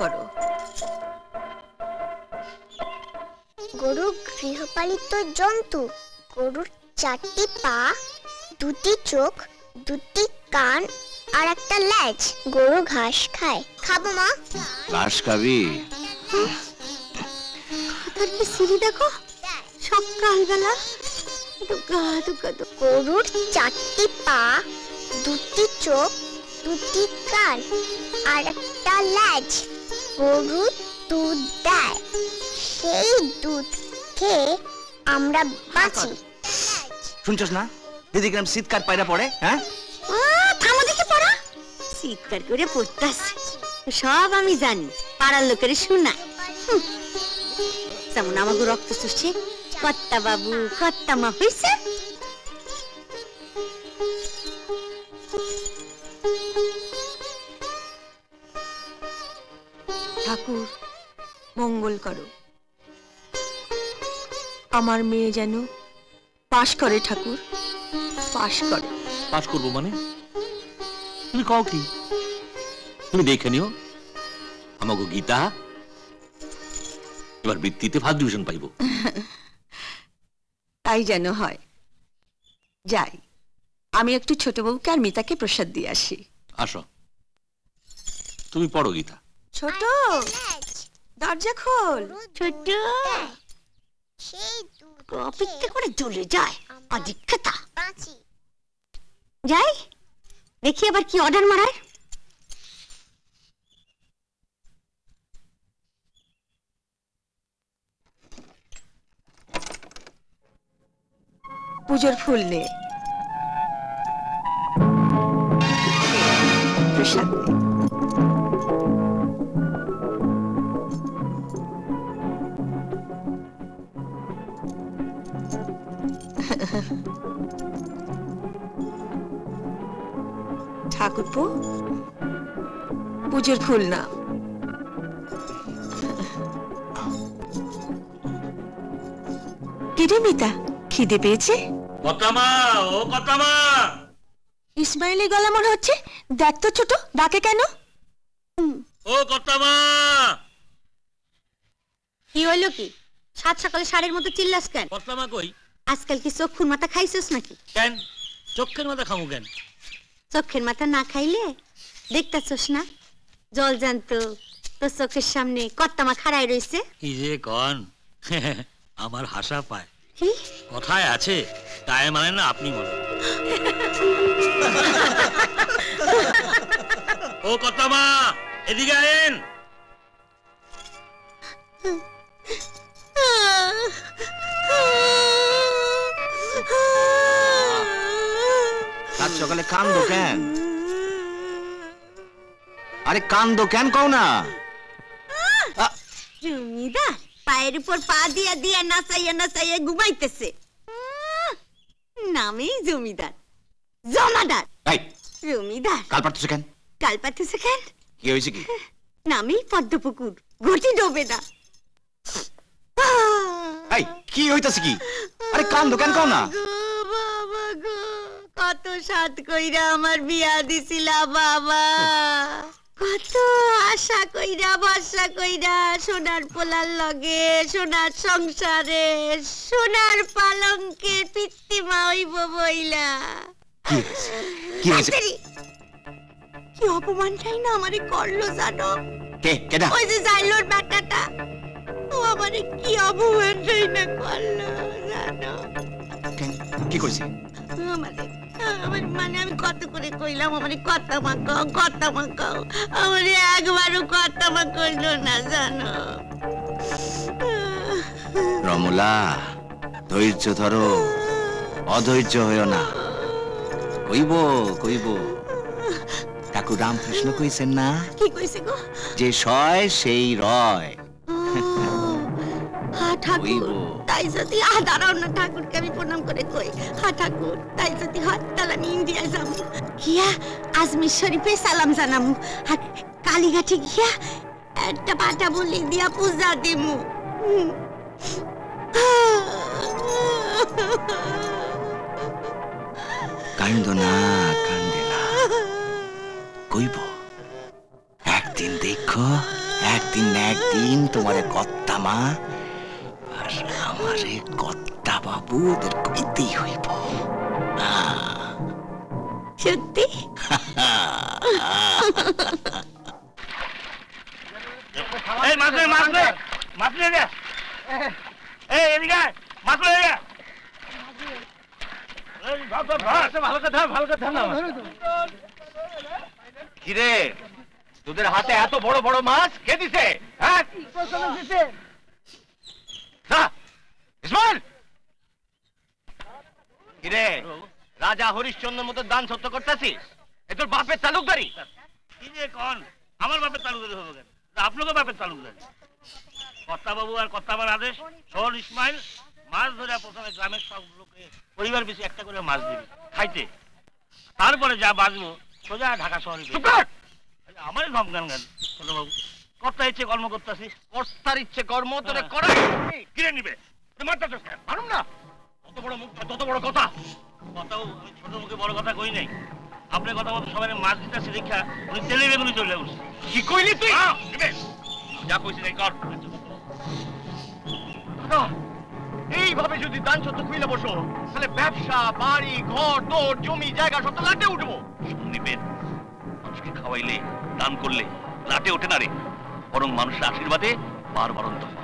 করো। গরু গৃহপালিত জন্তু। গরুর 4টি পা, 2টি চোখ, 2টি কান আর একটা লেজ। গরু ঘাস খায়। খাবো মা? ঘাস খাবি? তার কি সিঁড়ি দেখো, সকালবেলা। গরুর 4টি পা, 2টি চোখ, 2টি কান আর একটা লেজ। গরু দুধ দেয়, সেই দুধ খেয়ে আমরা বাঁচি। শুনছস না দিদিকে শীতকার পায়রা পড়ে? হ্যাঁ থামো দেখে পড়া। চিৎকার করে পড়তাছে সব আমি জানি, পাড়ার লোকের শোনা। যেমন আমাকে রক্ত চুষছে কর্তা বাবু কর্তা মা হইছে। ঠাকুর মঙ্গল করো, আমার মেয়ে যেন পাশ করে। ঠাকুর পাশ করে। পাশ করবো মানে? তুমি কও কি? তুমি দেখে নিও আমাকে গীতা এবার বৃত্তিতে ফার্স্ট ডিভিশন পাইব। তাই যেন হয়। যাই, আমি একটু ছোট বউকে আর মিতাকে প্রসাদ দিয়ে আসি। আসো, তুমি পড়ো গীতা। ছোট দরজা খোল। ছোট অপেক্ষা করে চলে যায় অধিক্ষতা। যাই দেখি আবার কি অর্ডার মারায়। পুজোর ফুল নে, প্রসাদ নে। ঠাকুরপো পুজোর ফুল না। কিরে মিতা, খিদে পেয়েছে? কর্তামা, ও কর্তামা। ইসমাইলের গলা মনে হচ্ছে। দেখ তো ছোট, ডাকে কেন? ও কর্তামা। কি হইলো কি? সাত সকালে ষাঁড়ের মতো চিল্লাস কেন? কর্তামা কই? আজকাল কি চক্ষুর মাথা খাইছিস নাকি? কেন চোখের মাথা খামু কেন? চোখের মাথা না খাইলে দেখতাছস না জল জানত তোর চোখের সামনে কর্তামা খাড়াই রইছে। কি যে কন, আমার হাসা পায়। কি কথায় আছে তাই মানে না আপনি বলেন। ও কর্তামা এদিকে আইন। রাত সকালে কান্দো কেন? আরে কান্দো কেন কও না? জমিদার পায়ের উপর পা দিয়া দিয়া নাচাইয়া নাচাইয়া ঘুমাইতেছে। নামেই জমিদার, জমাদার। এই জমিদার কাল পারতেছো কেন? কাল পাতেছে কেন? কি হয়েছে কি? নামেই পদ্মপুকুর, ঘটি ডোবে না। এই কি হইতাছে কি? আরে কান্দো কেন কও না? বাবা গো, কত সাত কইরা আমার বিয়া দিছিলা বাবা, কত আশা কইরা ভরসা কইরা সোনার পোলার লগে সোনার সংসারে সোনার পালঙ্কের পিতৃমা হইব বইলা। কি হয়েছে? কি অপমানটাই না আমারে করলো জানো? কে কেডা? ওই যে জাইলোর বেটাটা, ও আমারে কি অপমানটাই না করলো জানো? কি কইছে? মানে আমি কত করে কইলাম আমারে কথা মাকাও, আমারে একবারও কথা মা কইলো না জানো? রমলা ধৈর্য ধরো, অধৈর্য হইও না। কইব কইব। ঠাকুর রামকৃষ্ণ কইছেন না? কি কইছে গো? যে সয় সেই রয়। হ্যাঁ ঠাকুর, তাই যদি দাঁড়াও না ঠাকুরকে আমি প্রণাম করে কই। হ্যাঁ ঠাকুর, তাই যদি হয় তাহলে আমি ইন্ডিয়ায় যাবো, গিয়া আজমির শরীফে সালাম জানামু, আর কালীঘাটে গিয়া একটা পাটা বলি দিয়া পূজা দিমু। কান্দো না, কান্দে না। কইব একদিন দেখো, একদিন না একদিন তোমারে কর্তা মা আর আমারে কর্তা বাবু ওদের কইতেই হইব। সত্যি? এই মাছ নে, মাছ নে, মাছ নে রে। এই এদিকে আয়, মাছ নে রে। এই ধর, ধর, ধর। ভালো করে ধর, ভালো করে ধর না। কিরে তোদের হাতে এত বড় বড় মাছ কে দিছে? হ্যাঁ ইসমাইল, কিরে রাজা হরিশ্চন্দ্রের মতো দান সত্য করতেছিস? এ তোর বাপের তালুকদারি? কি যে কোন, আমার বাপের তালুকদারি হবে কেন? আপনাকে বাপের তালুকদারি। কর্তাবাবু আর কর্তাবার আদেশ, শোন ইসমাইল, মাছ ধরে প্রথমে গ্রামের সব লোকে পরিবার বেশি একটা করে মাছ দিবি খাইতে, তারপরে যা বাঁচবো সোজা ঢাকা শহরে। আমারই ধম গান গান ছোট বাবু, কর্তা ইচ্ছে কর্ম করতেছিস। কর্তার ইচ্ছে কর্ম তোরে করা কিনে নিবে মারতে পারুন না। তত বড় মুখ তত বড় কথা। কথাও আমি ছোট মুখে বড় কথা কই নাই। আপনার কথা মতো সবাই মাছ দিতে শিক্ষা উনি তেলে বেগুনি চলে উঠছে। কি কইলি তুই? যা কইছি তাই কর। এইভাবে যদি দান সত্য খুইলে বসো তাহলে ব্যবসা বাড়ি ঘর তোর জমি জায়গা সব তো লাটে উঠবো। নিবেন মানুষকে খাওয়াইলে দান করলে লাটে ওঠে না রে, বরং মানুষের আশীর্বাদে বারবার অন্ত হয়।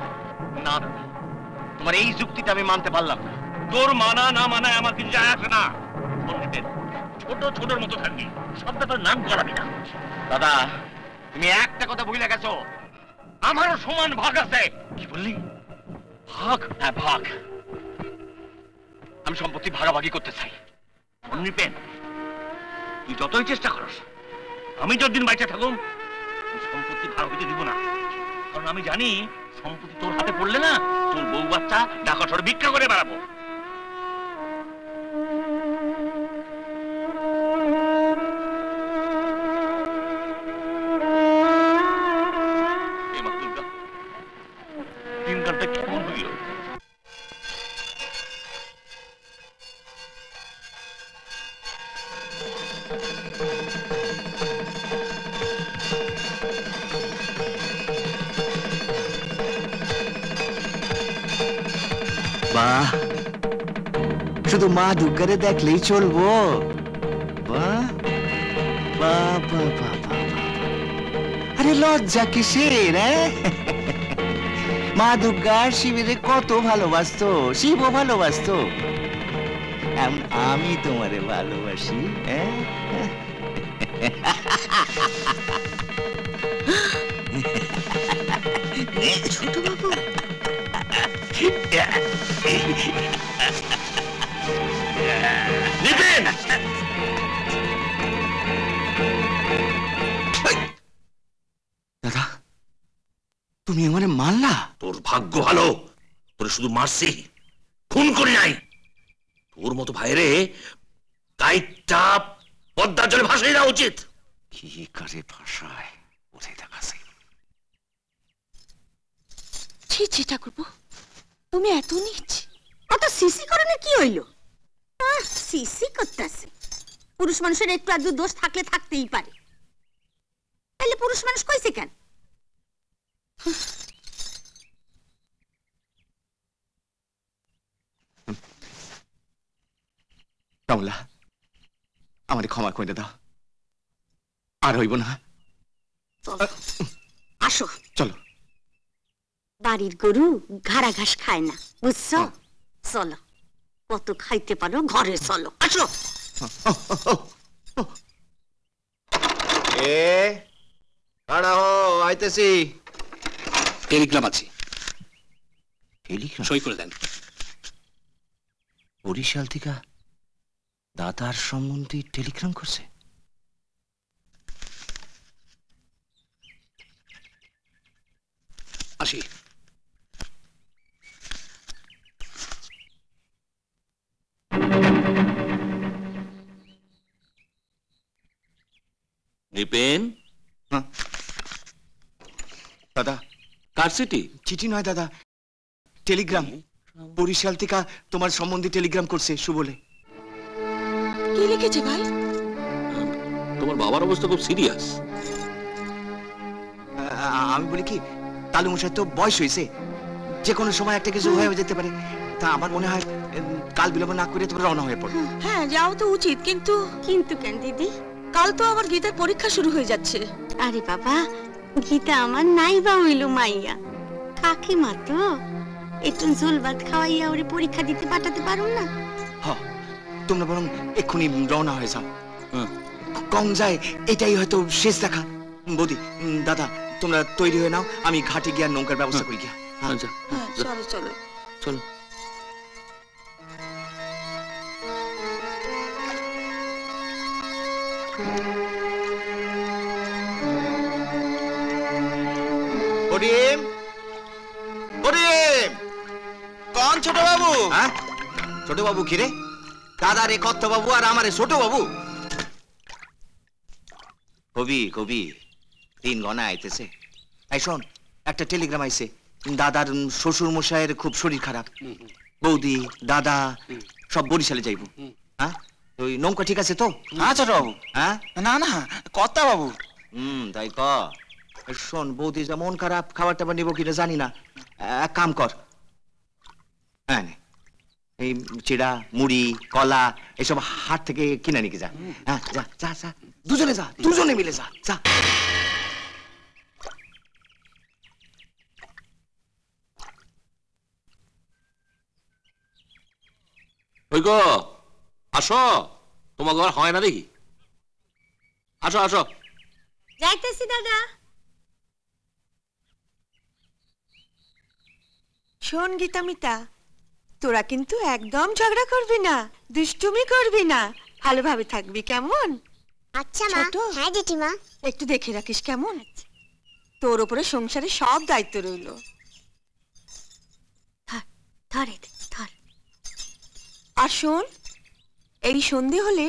না দাদা, তোমার এই যুক্তিটা আমি মানতে পারলাম না। তোর মানা না মানায় আমার কিছু যায় আসে না। ছোট ছোটর মতো থাকবি, সবটা তোর নাম করাবি না। দাদা তুমি একটা কথা ভুলে গেছো, আমারও সমান ভাগ আছে। কি বললি? ভাগ? হ্যাঁ ভাগ। আমি সম্পত্তি ভাগাভাগি করতে চাই। নিপেন তুই যতই চেষ্টা করস, আমি যতদিন বাইচে থাকুম সম্পত্তি ভাগ হইতে দিব না। কারণ আমি জানি সম্পত্তি তোর হাতে পড়লে না তোর বউ বাচ্চা ঢাকা শহরে ভিক্ষা করে বেড়াবো। দিনকালটা কেমন হইল? বাহ, শুধু মা দুর্গারে দেখলেই চলবো? বাহ বাহ বাহ বাহ বাহ। আরে লজ্জা কিসের? মা দুর্গা শিবেরে কত ভালোবাসতো, শিবও ভালোবাসতো, এমন আমি তোমারে ভালোবাসি। ছোট বাবু, নিপেন দাদা তুমি আমারে মারলা? তোর ভাগ্য ভালো, তোর শুধু মারছি, খুন করি নাই। তোর মতো ভাইরে গাইটা পদ্মার জলে ভাসাই দেওয়া উচিত। কি করে ভাষায় ওরে দেখাছে? ছি ছি ঠাকুরপো, তুমি এত নিচ অত সিসি করনে কি হইল? সিসি করতেছে। পুরুষ মানুষের একটু আধটু দোষ থাকলে থাকতেই পারে, তাহলে পুরুষ মানুষ কইছে কেন? কমলা, আমারে ক্ষমা করে দাও, আর হইব না। আসো চলো। বাড়ির গরু ঘাড়া ঘাস খায় না, বুঝছো? চলো, কত খাইতে পারো ঘরে চলো, আসো। খাড়া হো, আইতেছি। টেলিগ্রাম আছে, টেলিগ্রাম? সই করে দেন। বরিশাল থেকে দাদার সম্বন্ধে টেলিগ্রাম করছে? আসি। নিপেন, দাদা কার সিটি? চিঠি নয় দাদা, টেলিগ্রাম। বরিশাল থেকে তোমার সম্বন্ধে টেলিগ্রাম করছে সুবলে। কি লিখেছে ভাই? তোমার বাবার অবস্থা খুব সিরিয়াস। আমি বলি কি, তালু মশাই তো বয়স হয়েছে, যে কোনো সময় একটা কিছু হয়ে যেতে পারে। তা আমার মনে হয় কাল বিলম্ব না করে তোমরা রওনা হয়ে পড়ো। হ্যাঁ, যাও তো উচিত, কিন্তু কিন্তু কেন দিদি? কাল তো আমার গীতার পরীক্ষা শুরু হয়ে যাচ্ছে। আরে বাবা, গীতা আমার নাই বা হইল মাইয়া, কাকিমা তো একটু ঝোল ভাত খাওয়াইয়া ওরে পরীক্ষা দিতে পাঠাতে পারুম না? তোমরা বরং এক্ষুনি রওনা হয়ে যাও। কম যায় এটাই হয়তো শেষ দেখা। বৌদি, দাদা, তোমরা তৈরি হয়ে নাও, আমি ঘাটে গিয়ে নৌকার ব্যবস্থা করি গিয়া। চলো চলো চলো। করিম, করিম, কোন ছোট বাবু? হ্যাঁ, ছোট বাবু কি রে? দাদা রে কর্তা বাবু আর আমারে ছোট বাবু। কবি কবি 3 গনা আইতেছে। এই শোন, একটা টেলিগ্রাম আইছে, দাদার শ্বশুর মশাইয়ের খুব শরীর খারাপ, বৌদি দাদা সব বরিশালে যাইব। হ্যাঁ, ওই নৌকা ঠিক আছে তো? হ্যাঁ ছোট বাবু। হ্যাঁ, না না, কর্তা বাবু। তাই ক। শোন, বৌদি যেমন খারাপ, খাবার টাবার নিবো কিনা জানি না, এক কাম কর, হ্যাঁ এই চিড়া মুড়ি কলা এসব হাট থেকে কিনে নিয়ে যা। হ্যাঁ, যা যা যা, দুজনে যা, দুজনে মিলে যা যা। ওই গো, আসো, তোমার ঘর হয় না দেখি, আসো আসো। যাইতেছি দাদা। শোন গীতা মিতা, তোরা কিন্তু একদম ঝগড়া করবি না, দুষ্টুমি করবি না, ভালোভাবে থাকবি, কেমন? আচ্ছা মা। ছোট। হ্যাঁ জেঠিমা। একটু দেখে রাখিস, কেমন? তোর উপরে সংসারে সব দায়িত্ব রইল। ধরে ধর। আর শোন, এই সন্ধে হলে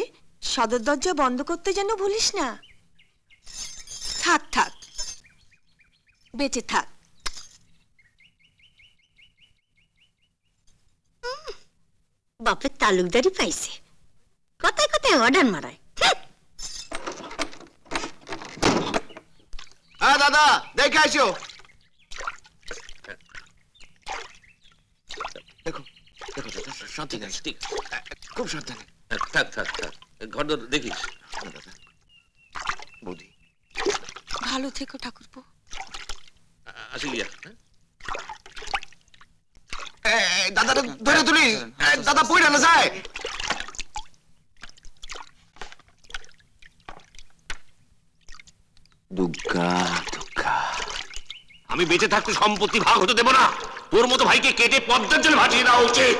সদর দরজা বন্ধ করতে যেন ভুলিস না। থাক থাক, বেঁচে থাক। বাপের তালুকদারি পাইছে, কথায় কথায় অর্ডার মারায়। হ্যাঁ দাদা, দেখে আসো। দেখো দেখো দাদা, সাবধানে, ঠিক খুব সাবধানে। থাক থাক থাক, ঘর দর দেখিস। দাদা, বৌদি, ভালো থেকো ঠাকুরপো। আসি গিয়া। দাদা ধরে তুলি, দাদা পড়ে না যায়। দুর্গা দুর্গা, আমি বেঁচে থাকতে সম্পত্তি ভাগ হতে দেব না। তোর মতো ভাইকে কেটে পদ্মার জন্য ভাসিয়ে দেওয়া উচিত।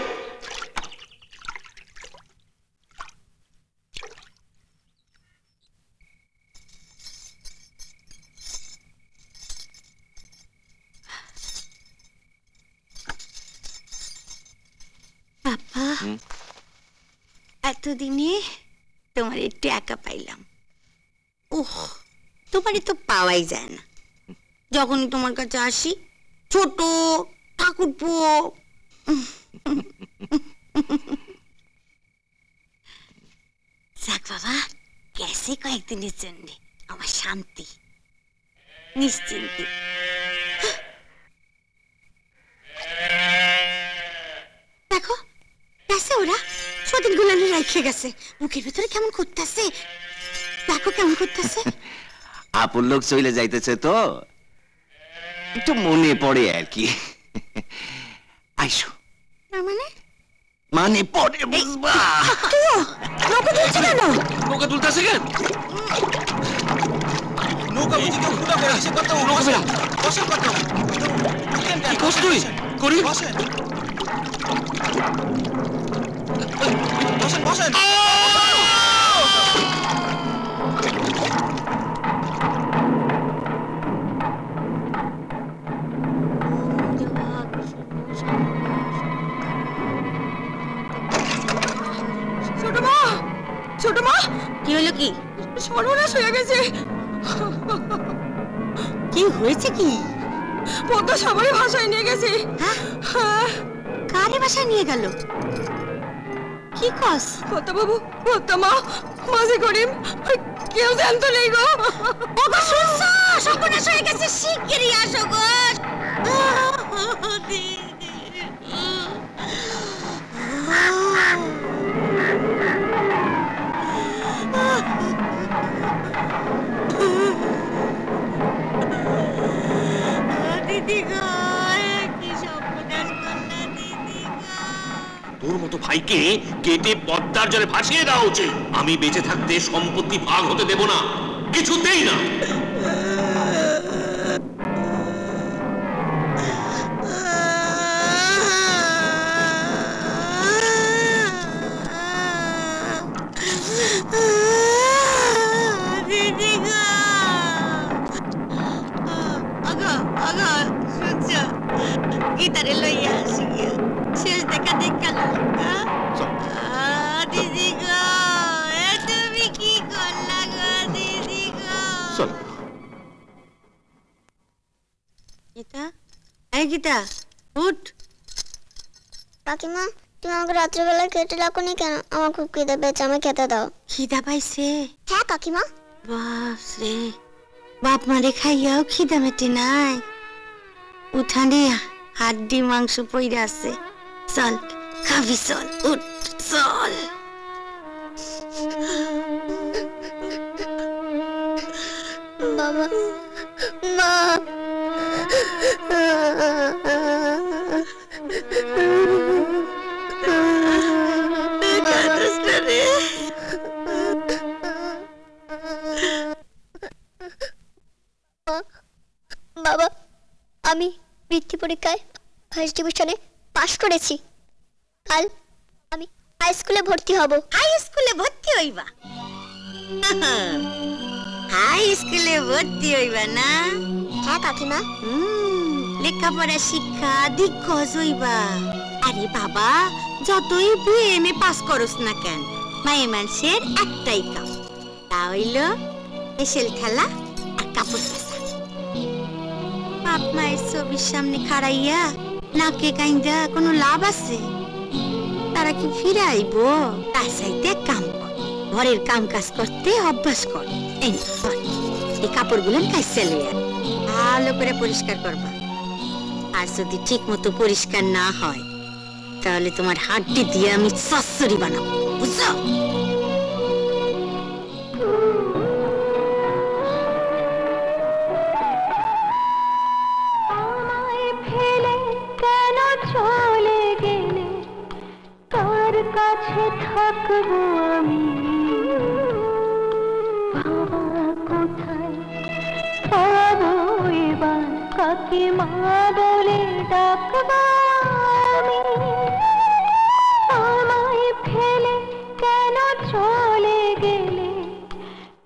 বাবা, এতদিনে তোমার একটু একা পাইলাম। ওহ, তোমারই তো পাওয়াই যায় না। যখনই তোমার কাছে আসি, ছোট ঠাকুরপো। যাক বাবা, গেছে কয়েকদিনের জন্য আমার শান্তি, নিশ্চিন্তে। দেখো গেছে, ওরা সদিন গুলালে রেখে গেছে, মুখের ভিতরে কেমন করতেছে, দেখো কেমন করতেছে। আপন লোক চলে যাইতেছে তো একটু মনে পড়ে আর কি। আইসো, মানে মানে পড়ে বুঝবা। নৌকা তুলছে কেন? নৌকা তুলতেছে কেন? নৌকা বুঝি কেউ ফুটা করে দিছে কর্তা বাবু। নৌকা ফেরা। বসেন কর্তা বাবু। কি কষ্ট তুই করি? বসেন বসেন বসেন। ছোট মা, ছোট মা, কি হলো? কি সর্বনাশ হয়ে গেছে। কি হয়েছে? কি পদ্মা সবারই ভাষায় নিয়ে গেছে। হ্যাঁ, কারে বাসায় নিয়ে গেল? কি কস? কর্তা বাবু, কর্তা মা, মাঝে করিম কেউ জানতো নেই গো। ওগো শুনছো সর্বনাশ হয়ে গেছে, শিগগিরই আসো গো। দিদি গো, কি সর্বনাশ করলা দিদি গো। তোর মতো ভাইকে কেটে পদ্মার জলে ভাসিয়ে দেওয়া উচিত। আমি বেঁচে থাকতে সম্পত্তি ভাগ হতে দেব না, কিছুতেই না। দিদি গো, আগা আগা শুনছো, গীতারে লইয়া আসি, শেষ দেখা দেখাল। দিদি গো, এ তুমি কি করলা গো দিদি গো? গীতা, এই গীতা উঠ। কাকিমা, তুমি আমাকে রাত্রেবেলা খেতে ডাকোনি কেন? আমার খুব খিদে পেয়েছে, আমি খেতে দাও। খিদা পাইছে? হ্যাঁ কাকিমা। বাস রে, বাপ মারে খাইয়াও খিদা মেটে নাই। উঠানে হাড্ডি মাংস পইরা আছে, চল খাবি, চল উঠ চল। বাবা, মা, বাবা, আমি বৃত্তি পরীক্ষায় ফার্স্ট ডিভিশনে পাশ করেছি। কাল আমি হাই স্কুলে ভর্তি হব। হাই স্কুলে ভর্তি হইবা? হাই স্কুলে ভর্তি হইবা না? হ্যাঁ কাকিমা। লেখাপড়া শিক্ষা দিগ্গজ হইবা। আরে বাবা, যতই বিএমএ পাস করস না কেন, মায়ে মানুষের একটাই কাম, তা হইল এসেল খেলা আর কাপড় কাচা। বাপ মায়ের ছবির সামনে খাড়াইয়া নাকে কাইন্দা কোনো লাভ আছে? তারা কি ফিরে আইব? তার চাইতে কাম কর, ঘরের কাম কাজ করতে অভ্যাস কর। এই কাপড়গুলো কাইসা লইয়া ভালো করে পরিষ্কার করবা। আর যদি ঠিক মতো পরিষ্কার না হয়, তাহলে তোমার হাড্ডি দিয়ে আমি চচ্চড়ি বানাবো, বুঝছো? চলে গেলে কার কাছে থাকবো আমি? বাবা কোথায় পাবো এবার, কাকে মা বলে ডাকবো আমি? আমায় ফেলে কেন চলে গেলে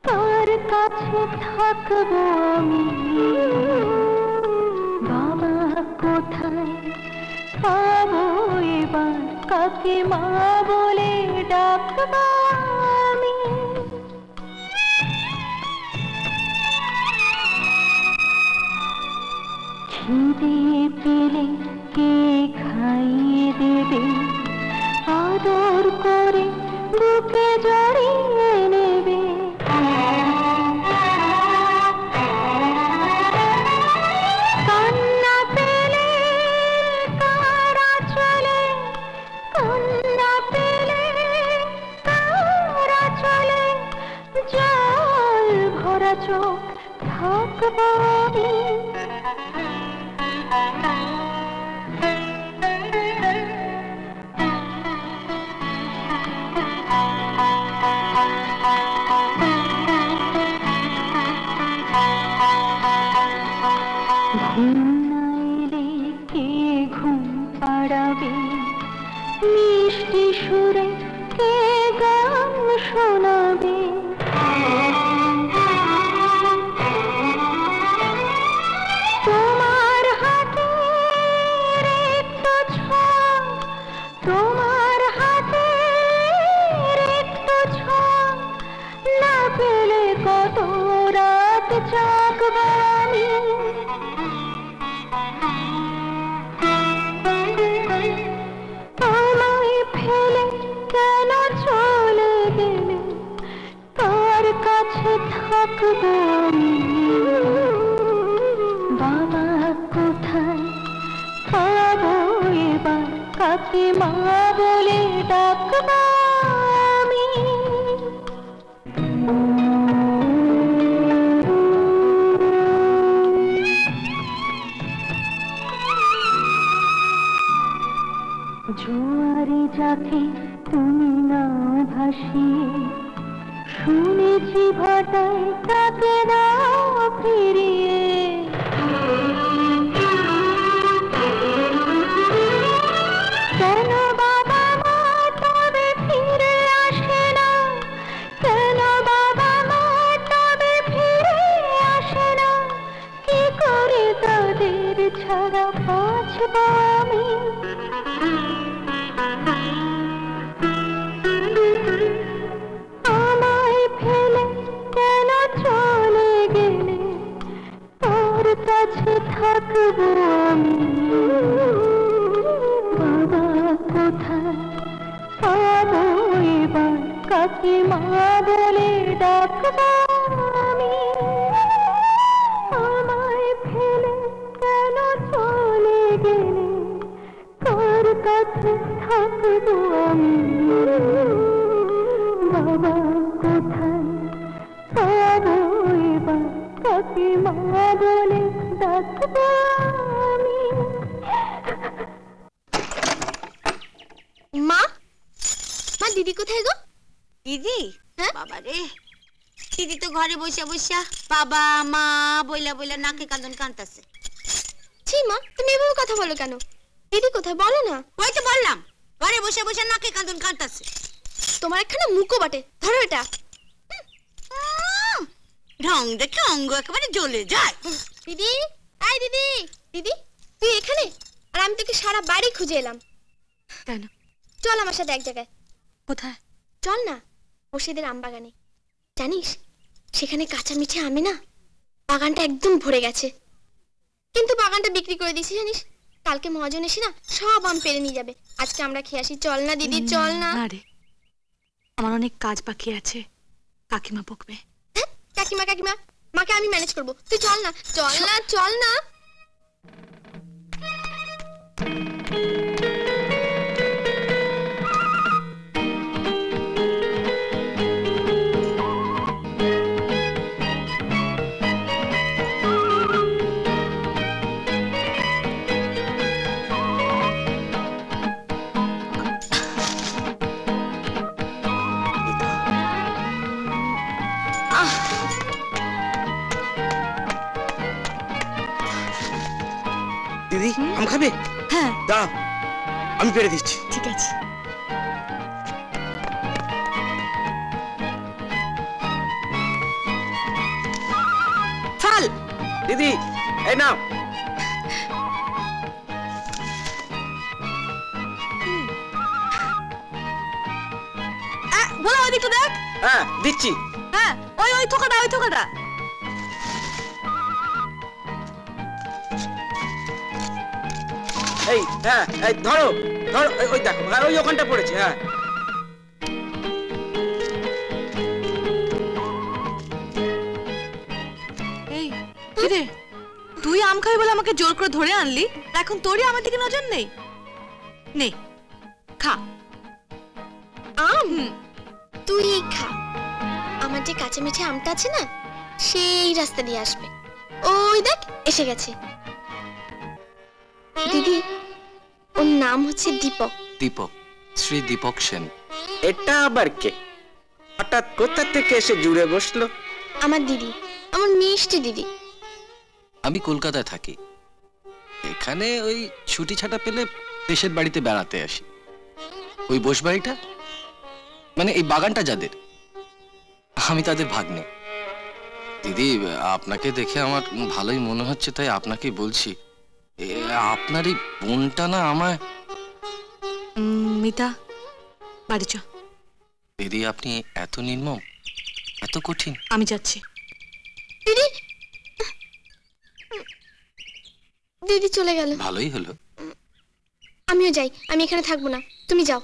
কার কাছে থাকবো আমি? বাবা কোথায় পাবো এবার, কাকে মা বলে ডাকবো আমি? খিদে পেলে কে খাইয়ে দেবে, আদর করে বুকে জড়িয়ে নেবে। কান্না পেলে কারা চলে, কান্না পেলে কারা চলে, জল ভরা চোখ থাকবো আমি। ঘুম না এলে কে ঘুম পাড়াবে, মিষ্টি সুরে কে গান শোনাবে? তোমার হাতের একটু ছোঁয়া, তোমার হাতের একটু ছোঁয়া না পেলে কত রাত জাগবো আমি। আমায় ফেলে কেন চলে গেলে থাকবো আমি। বাবা কোথায় পাবো এবার, কাকে মা বলে ডাকবো আমি। জোয়ারি যাকে তুমি নাও ভাসিয়ে, শুনেছি ভাটায় তাকে দাও ফিরিয়ে। কেন বাবা মা তবে ফিরে আসে না, কেন বাবা মা তবে ফিরে আসে না, কি করে তাদের ছাড়া বাঁচব আমি। আমায় ফেলে কেন চলে গেলে, তোর কাছে থাকবো আমি। বাবা কোথায় পাবো এবার, কাকে মা বলে ডাকবো আমি। আমায় ফেলে কেন চলে গেলে, তোর কাছে থাকবো আমি। বাবা কোথায় পাবো এবার, কাকে মা বলে ডাকবো আমি। মা, মা দিদি কোথায় গো? দিদি? হ্যাঁ? বাবা রে, দিদি তো ঘরে বসে বসে বাবা মা বইলা বইলা নাকে কাঁদন কাঁদতাছে। ছি মা, তুমি এভাবে কথা বলো কেন? দিদি কোথায় বলো না। ওই তো বললাম, ঘরে বসে বসে নাকে কাঁদন কাঁদতাছে। তোমার একখানা মুখও বটে, ধরো এটা। ঢং দেখে অঙ্গ একেবারে জ্বলে যায়। দিদি, আই দিদি, দিদি তুই এখানে? আর আমি তোকে সারা বাড়ি খুঁজে এলাম। কেন? চল আমার সাথে এক জায়গায়। কোথায়? চল না, মুর্শিদের আম বাগানে। জানিস সেখানে কাঁচা মিঠে আমে না বাগানটা একদম ভরে গেছে, কিন্তু বাগানটা বিক্রি করে দিয়েছি জানিস। কালকে মহাজন এসে না সব আম পেরে নিয়ে যাবে। আজকে আমরা খেয়ে আসি, চল না দিদি, চল না। না রে, আমার অনেক কাজ বাকি আছে, কাকিমা বকবে। হ্যাঁ, কাকিমা কাকিমা, মাকে আমি ম্যানেজ করবো, তুই চল না, চল না, চল না। দিদি আম খাবে? হ্যাঁ দাঁড়াও, আমি পেরে দিচ্ছি। ঠিক আছে। ফাল দিদি এই নাও। বলো ওইদিকটা দেখ। হ্যাঁ দিচ্ছি। হ্যাঁ, ওই ওই থোকাটা, ওই থোকাটা। এই হ্যাঁ এই ধরো ধরো, ওই দেখো, হ্যাঁ ওই ওখানটা পড়েছে। হ্যাঁ এই কি রে, তুই আম খাবি বলে আমাকে জোর করে ধরে আনলি, এখন তোরই আমার দিকে নজর নেই। নে খা। আম তুই খা, আমার যে কাঁচা মিঠে আমটা আছে না সেই রাস্তা দিয়ে আসবে। ওই দেখ এসে গেছে। দিদি, ওর নাম হচ্ছে দীপক। দীপক, শ্রী দীপক সেন। এটা আবার কে? হঠাৎ কোথা থেকে এসে জুড়ে বসলো? আমার দিদি, আমার মিষ্টি দিদি। আমি কলকাতায় থাকি, এখানে ওই ছুটি ছাটা পেলে দেশের বাড়িতে বেড়াতে আসি। ওই বস বাড়িটা মানে এই বাগানটা যাদের, আমি তাদের ভাগ্নে। দিদি আপনাকে দেখে আমার ভালোই মনে হচ্ছে, তাই আপনাকে বলছি, আপনার এই বোনটা না আমায়। মিতা, বাড়ি চ। দিদি আপনি এত নির্মম, এত কঠিন। আমি যাচ্ছি। দিদি, দিদি চলে গেল। ভালোই হলো। আমিও যাই, আমি এখানে থাকবো না, তুমি যাও।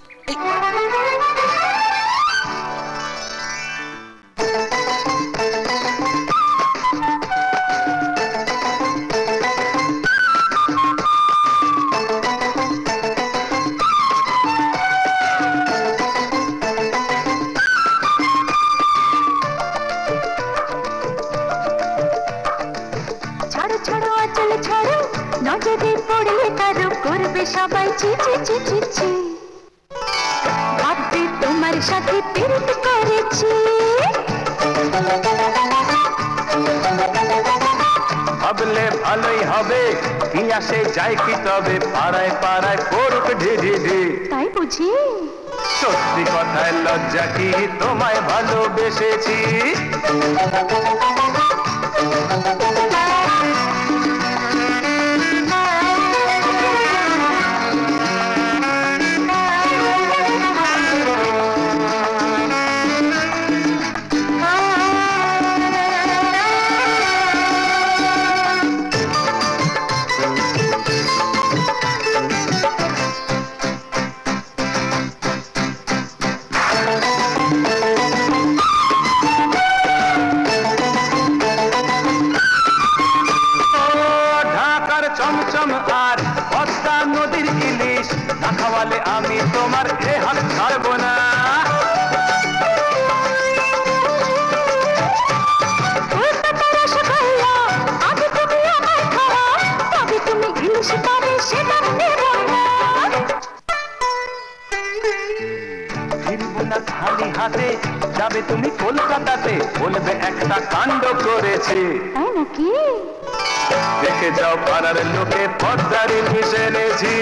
পড়লে কারো করবে সবাই চি চি চি চি চি ভাববে তোমার সাথে প্রীত করেছি ভাবলে ভালোই হবে কি আসে যায় কি তবে পাড়ায় পাড়ায় করুক ঢি ঢি ঢি তাই বুঝি সত্যি কথায় লজ্জা কি তোমায় ভালোবেসেছি আমি তোমার এ হাত ছাড়বো না ফিরবো না খালি হাতে যাবে তুমি কলকাতাতে বলবে একটা কাণ্ড করেছে তাই নাকি দেখে যাও পাড়ার লোকে পদ্মারি মিশে এনেছি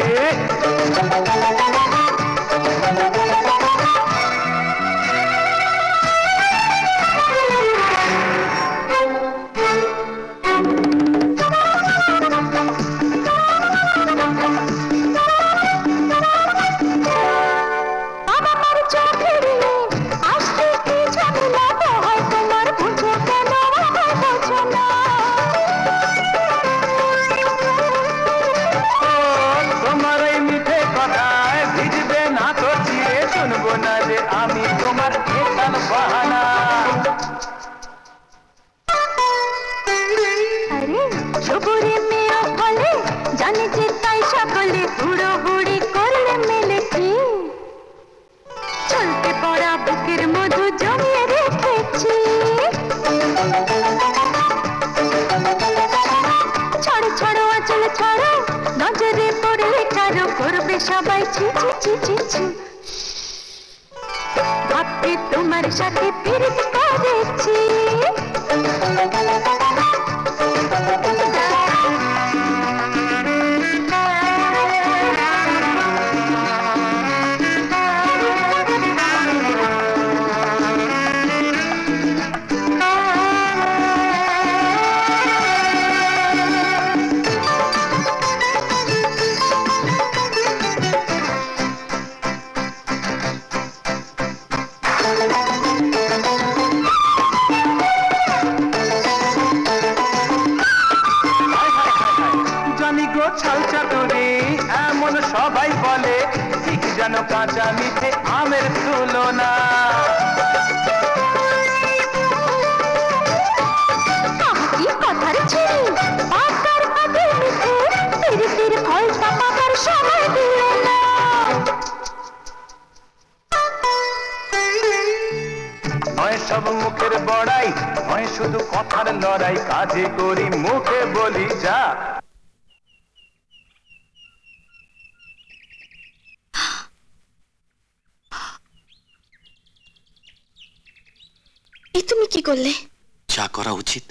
সবাই চি চি চি চি চি ভাবতে তোমার সাথে প্রীত করেছি সবাই বলে ঠিক যেন কাঁচা মিঠে আমের তুলনা কথার ছিরি পাকার আগে মিঠে প্রীতির ফলটা পাকার সময় দিল না নয় সব মুখের বড়াই নয় শুধু কথার লড়াই কাজে করি মুখে বলি যা তুমি কি করলে যা করা উচিত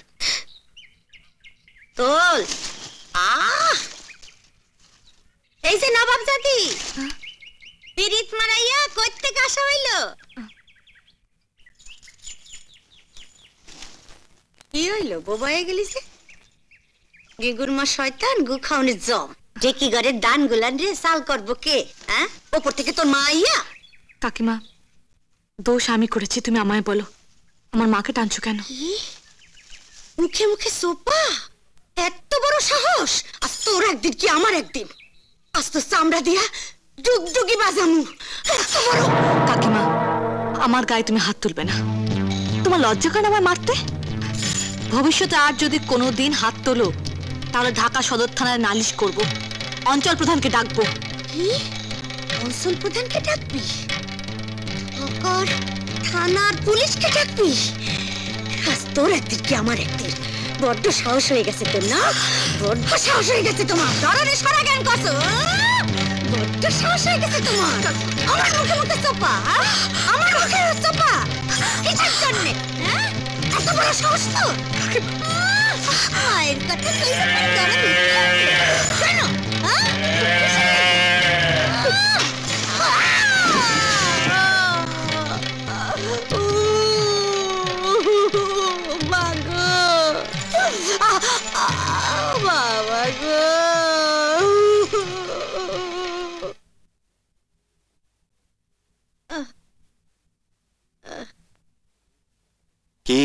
তোল এই যে নবাব জাতি পিরিত মারাইয়া কইতে কাশা হইল কি হইল বোবায়ে গেলিস গেগুর মা শয়তান গু খাওনে জম যে কি ঘরের দান গুলান রে সাল করবো কে হ্যাঁ ওপর থেকে তোর মা আইয়া কাকিমা দোষ আমি করেছি তুমি আমায় বলো আমার মাকে টানছো কেন মুখে মুখে সোপা এত বড় সাহস আজ তোর একদিন কি আমার একদিন আজ তো চামড়া দিয়া যুগ যুগি বাজামু এত বড় কাকিমা আমার গায়ে তুমি হাত তুলবে না তোমার লজ্জা করে আমায় মারতে ভবিষ্যতে আর যদি কোনোদিন হাত তোলো তাহলে ঢাকা সদর থানায় নালিশ করব অঞ্চল প্রধানকে ডাকবো কি অঞ্চল প্রধানকে ডাকবি ওকর থানার পুলিশকে ডাকবি আজ তোর একদিন কি আমার একদিন বড্ড সাহস হয়ে গেছে তোর না বড্ড সাহস হয়ে গেছে তোমার, ধরনে সারা জ্ঞান করছো, বড্ড সাহস হয়ে গেছে তোমার। আমার মুখে মুখে চোপা, আমার মুখে চোপা কিসের জন্যে? এত বড় সাহস তো? মায়ের কথা তুই কেন? বাবা গো, কি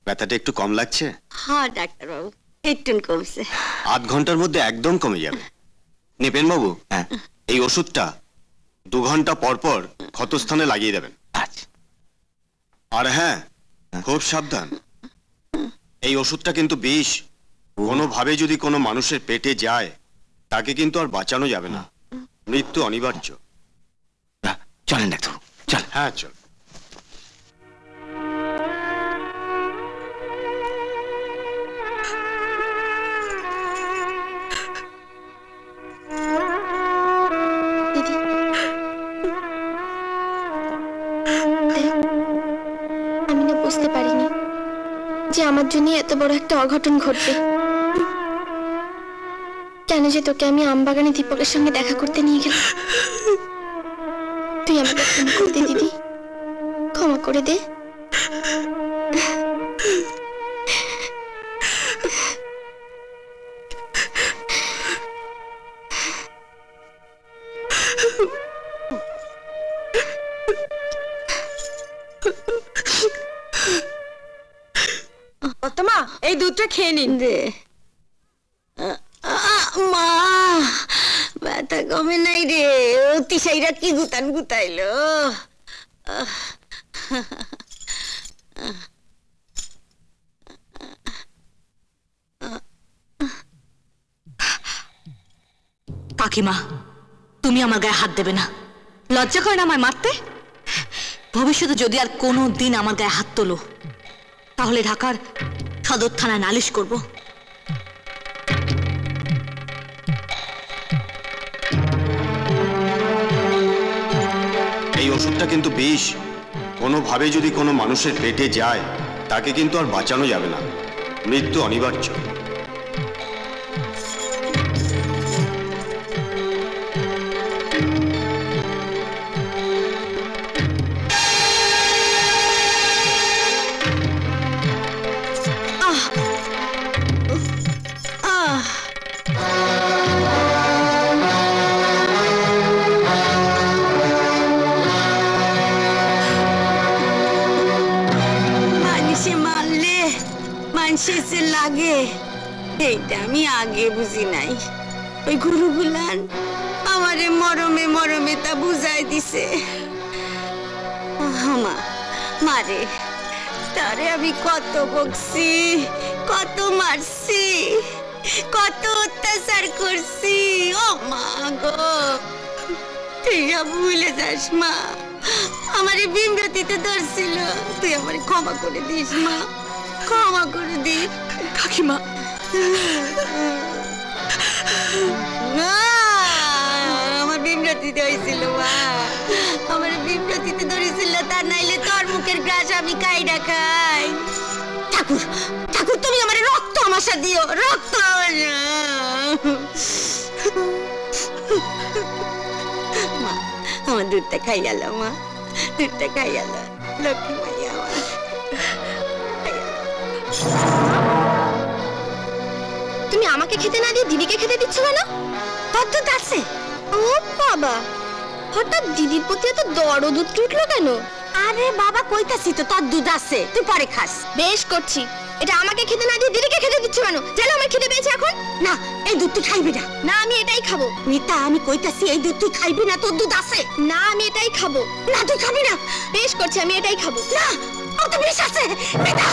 ব্যথাটা একটু কম লাগছে? হ্যাঁ ডাক্তারবাবু, একটু কমছে। আধ ঘন্টার মধ্যে একদম কমে যাবে। নেবেন বাবু, এই ওষুধটা 2 ঘন্টা পর পর ক্ষতস্থানে লাগিয়ে দেবেন। আর হ্যাঁ, খুব সাবধান, এই ওষুধটা কিন্তু বিষ। কোনোভাবে যদি কোনো মানুষের পেটে যায় তাকে কিন্তু আর বাঁচানো যাবে না, মৃত্যু অনিবার্য। চলেন ডাক্তার, চল। হ্যাঁ চল। আমি না বুঝতে পারিনি যে আমার জন্য এত বড় একটা অঘটন ঘটবে। কেন যে তোকে আমি আমবাগানে দীপকের সঙ্গে দেখা করতে নিয়ে গেলাম। তুই আমাকে ক্ষমা করে দে দিদি, ক্ষমা করে দে। মা, এই দুধটা খেয়ে নিন। দে মা, ব্যথা কমে নাই রে, অতিশাইরা কি গুতান গুতাইলো। কাকিমা, তুমি আমার গায়ে হাত দেবে না, লজ্জা করে না আমায় মারতে? ভবিষ্যতে যদি আর কোনো দিন আমার গায়ে হাত তোলো তাহলে ঢাকার সদর থানায় নালিশ করব। এই ওষুধটা কিন্তু বিষ। কোনোভাবে যদি কোনো মানুষের পেটে যায় তাকে কিন্তু আর বাঁচানো যাবে না, মৃত্যু অনিবার্য। মানুষের লাগে এইটা আমি আগে বুঝি নাই। ওই গুরুগুলান আমারে মরমে মরমে তা বুঝাই দিছে। মা, মারে তারে আমি কত বকছি, কত মারছি, কত অত্যাচার করছি। ও মা গো, তুই ভুলে যাস মা, আমারে বিমরতিতে ধরছিল, তুই আমারে ক্ষমা করে দিস মা, ক্ষমা করে দিস। কাকিমা, আমার বিমরতিতে হয়েছিল মা, আমার বিমরতিতে ধরেছিল, তার নাইলে তোর মুখের গ্রাস আমি কাইডা খাই। ঠাকুর, ঠাকুর তুমি আমার রক্ত আমাশা দিও, রক্ত। মা, আমার দুধটা খাই গেল মা, দুধটা খাই গেল, লক্ষ্মী মাইয়া আমার। তুমি আমাকে খেতে না দিয়ে দিদিকে খেতে দিচ্ছ কেন? তোর দুধ আছে? ও বাবা, হঠাৎ দিদির প্রতি এত দরদ উঠলো কেন? আরে বাবা, কইতাছি তো তোর দুধ আছে, তুই পরে খাস। বেশ করছি, এটা আমাকে খেতে না দিয়ে দিদিকে খেতে দিচ্ছ কেন? জানো আমার খেতে পেয়েছে এখন। না, এই দুধ তুই খাইবি না। না, আমি এটাই খাবো। মিতা, আমি কইতাছি এই দুধ তুই খাইবি না, তোর দুধ আছে। না, আমি এটাই খাবো। না, তুই খাবি না। বেশ করছি, আমি এটাই খাবো। না, ও তো বিষ আছে। মিতা,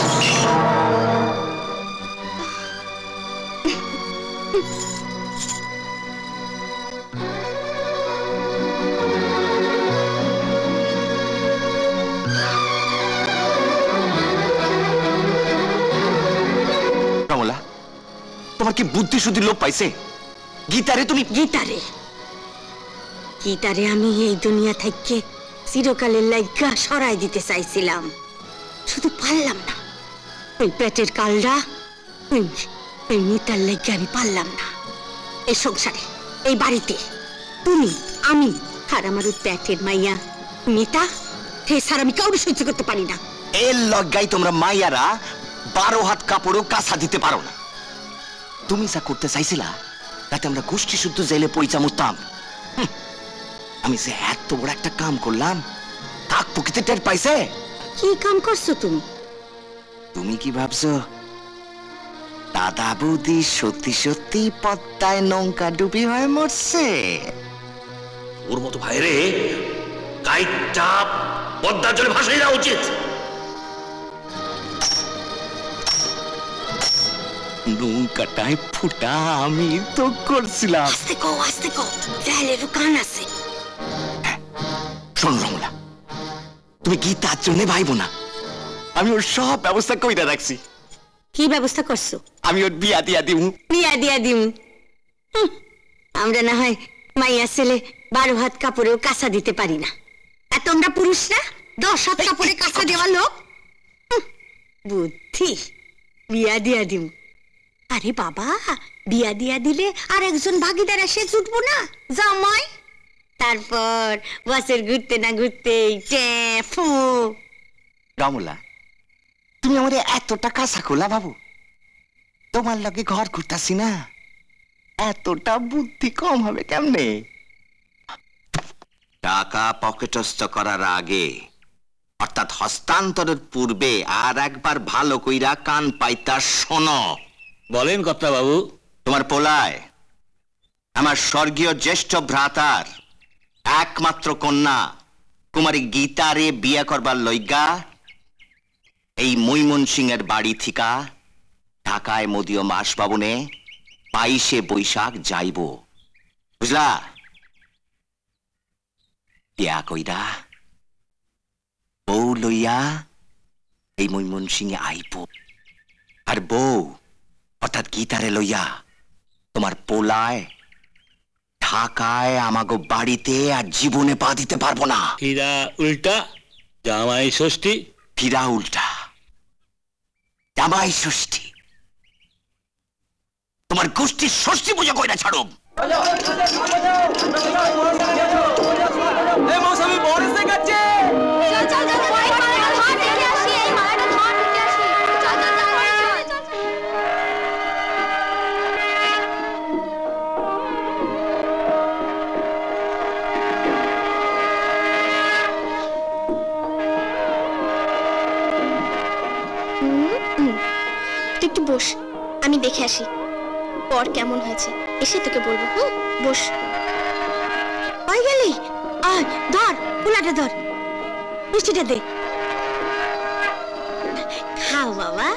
তোমার কি বুদ্ধি শুদ্ধি লোপ পাইছে? গীতারে তুমি গীতারে আমি এই দুনিয়া থেকে চিরকালের লাইগা সরাই দিতে চাইছিলাম, শুধু পারলাম না। ওই পেটের কালরা ওই মিতার লাইগা আমি পারলাম না। এই সংসারে, এই বাড়িতে তুমি, আমি আর আমার ওই পেটের মাইয়া মিতা, হে স্যার আমি কাউকে সহ্য করতে পারি না। এর লজ্জায় তোমরা মাইয়ারা 12 হাত কাপড়ও কাঁচা দিতে পারো না। তুমি যা করতে চাইছিলা তাতে আমরা গোষ্ঠী শুদ্ধ জেলে পয়সা মুতাম। আমি যে এত বড় একটা কাম করলাম কাক প্রকৃতি টের পাইছে? কি কাম করছো তুমি? তুমি কি ভাবছো দাদা বৌদি সত্যি সত্যি পদ্মায় নৌকা ডুবি হয়ে মরছে? ওর মতো ভাইরে কাইটটা পদ্মার জলে ভাসিয়ে দেওয়া উচিত। নৌকাটায় ফুটা আমি তো করছিলাম। আস্তে কো দেয়ালেরও কান আছে। শোনো রমলা, তুমি গীতার জন্য ভাইবো না, আমি ওর সব ব্যবস্থা কইরা রাখছি। কি ব্যবস্থা করছো? আমি ওর বিয়া দিয়া দিমু। বিয়া দিয়া দিমু? আমরা না হয় মাইয়া ছেলে 12 হাত কাপড়েও কাঁচা দিতে পারি না, আর তোমরা পুরুষরা 10 হাত কাপড়ে কাঁচা দেওয়া লোক। বুদ্ধি, বিয়া দিয়া দিমু। আরে বাবা, বিয়া দিয়া দিলে আর একজন ভাগিদার এসে জুটবো না জামাই? তারপর বছর ঘুরতে না ঘুরতেই ট্যাফু। রমলা, তুমি আমার এতটা কাঁচা খোলা বাবু, তোমার লগে ঘর ঘুরতাছি না, এতটা বুদ্ধি কম হবে কেমনে? টাকা পকেটস্থ করার আগে অর্থাৎ হস্তান্তরের পূর্বে আর একবার ভালো কইরা কান পাইতা শোনো। বলেন কর্তা বাবু। তোমার পোলায় আমার স্বর্গীয় জ্যেষ্ঠ ভ্রাতার একমাত্র কন্যা কুমারী গীতারে বিয়ে করবার লইগা এই ময়মনসিংহের বাড়ি থিকা ঢাকায় মদীয় মাস ভবনে 22শে বৈশাখ যাইব, বুঝলা? বিয়া কইরা বউ লইয়া এই ময়মনসিংহে আইব, আর বউ অর্থাৎ গীতারে লইয়া তোমার পোলায় ঢাকায় আমাগো বাড়িতে আর জীবনে পা দিতে পারবো না। ফিরা উল্টা জামাই ষষ্ঠী। ফিরা উল্টা জামাই ষষ্ঠী। তোমার গোষ্ঠীর ষষ্ঠী পূজা কইরা ছাড়ো। একটু বস, আমি দেখে আসি পর কেমন হয়েছে, এসে তোকে বলবো। বস। হয়ে গেলি? আয় ধর, পোলাটা ধর, মিষ্টিটা দে। খাও বাবা,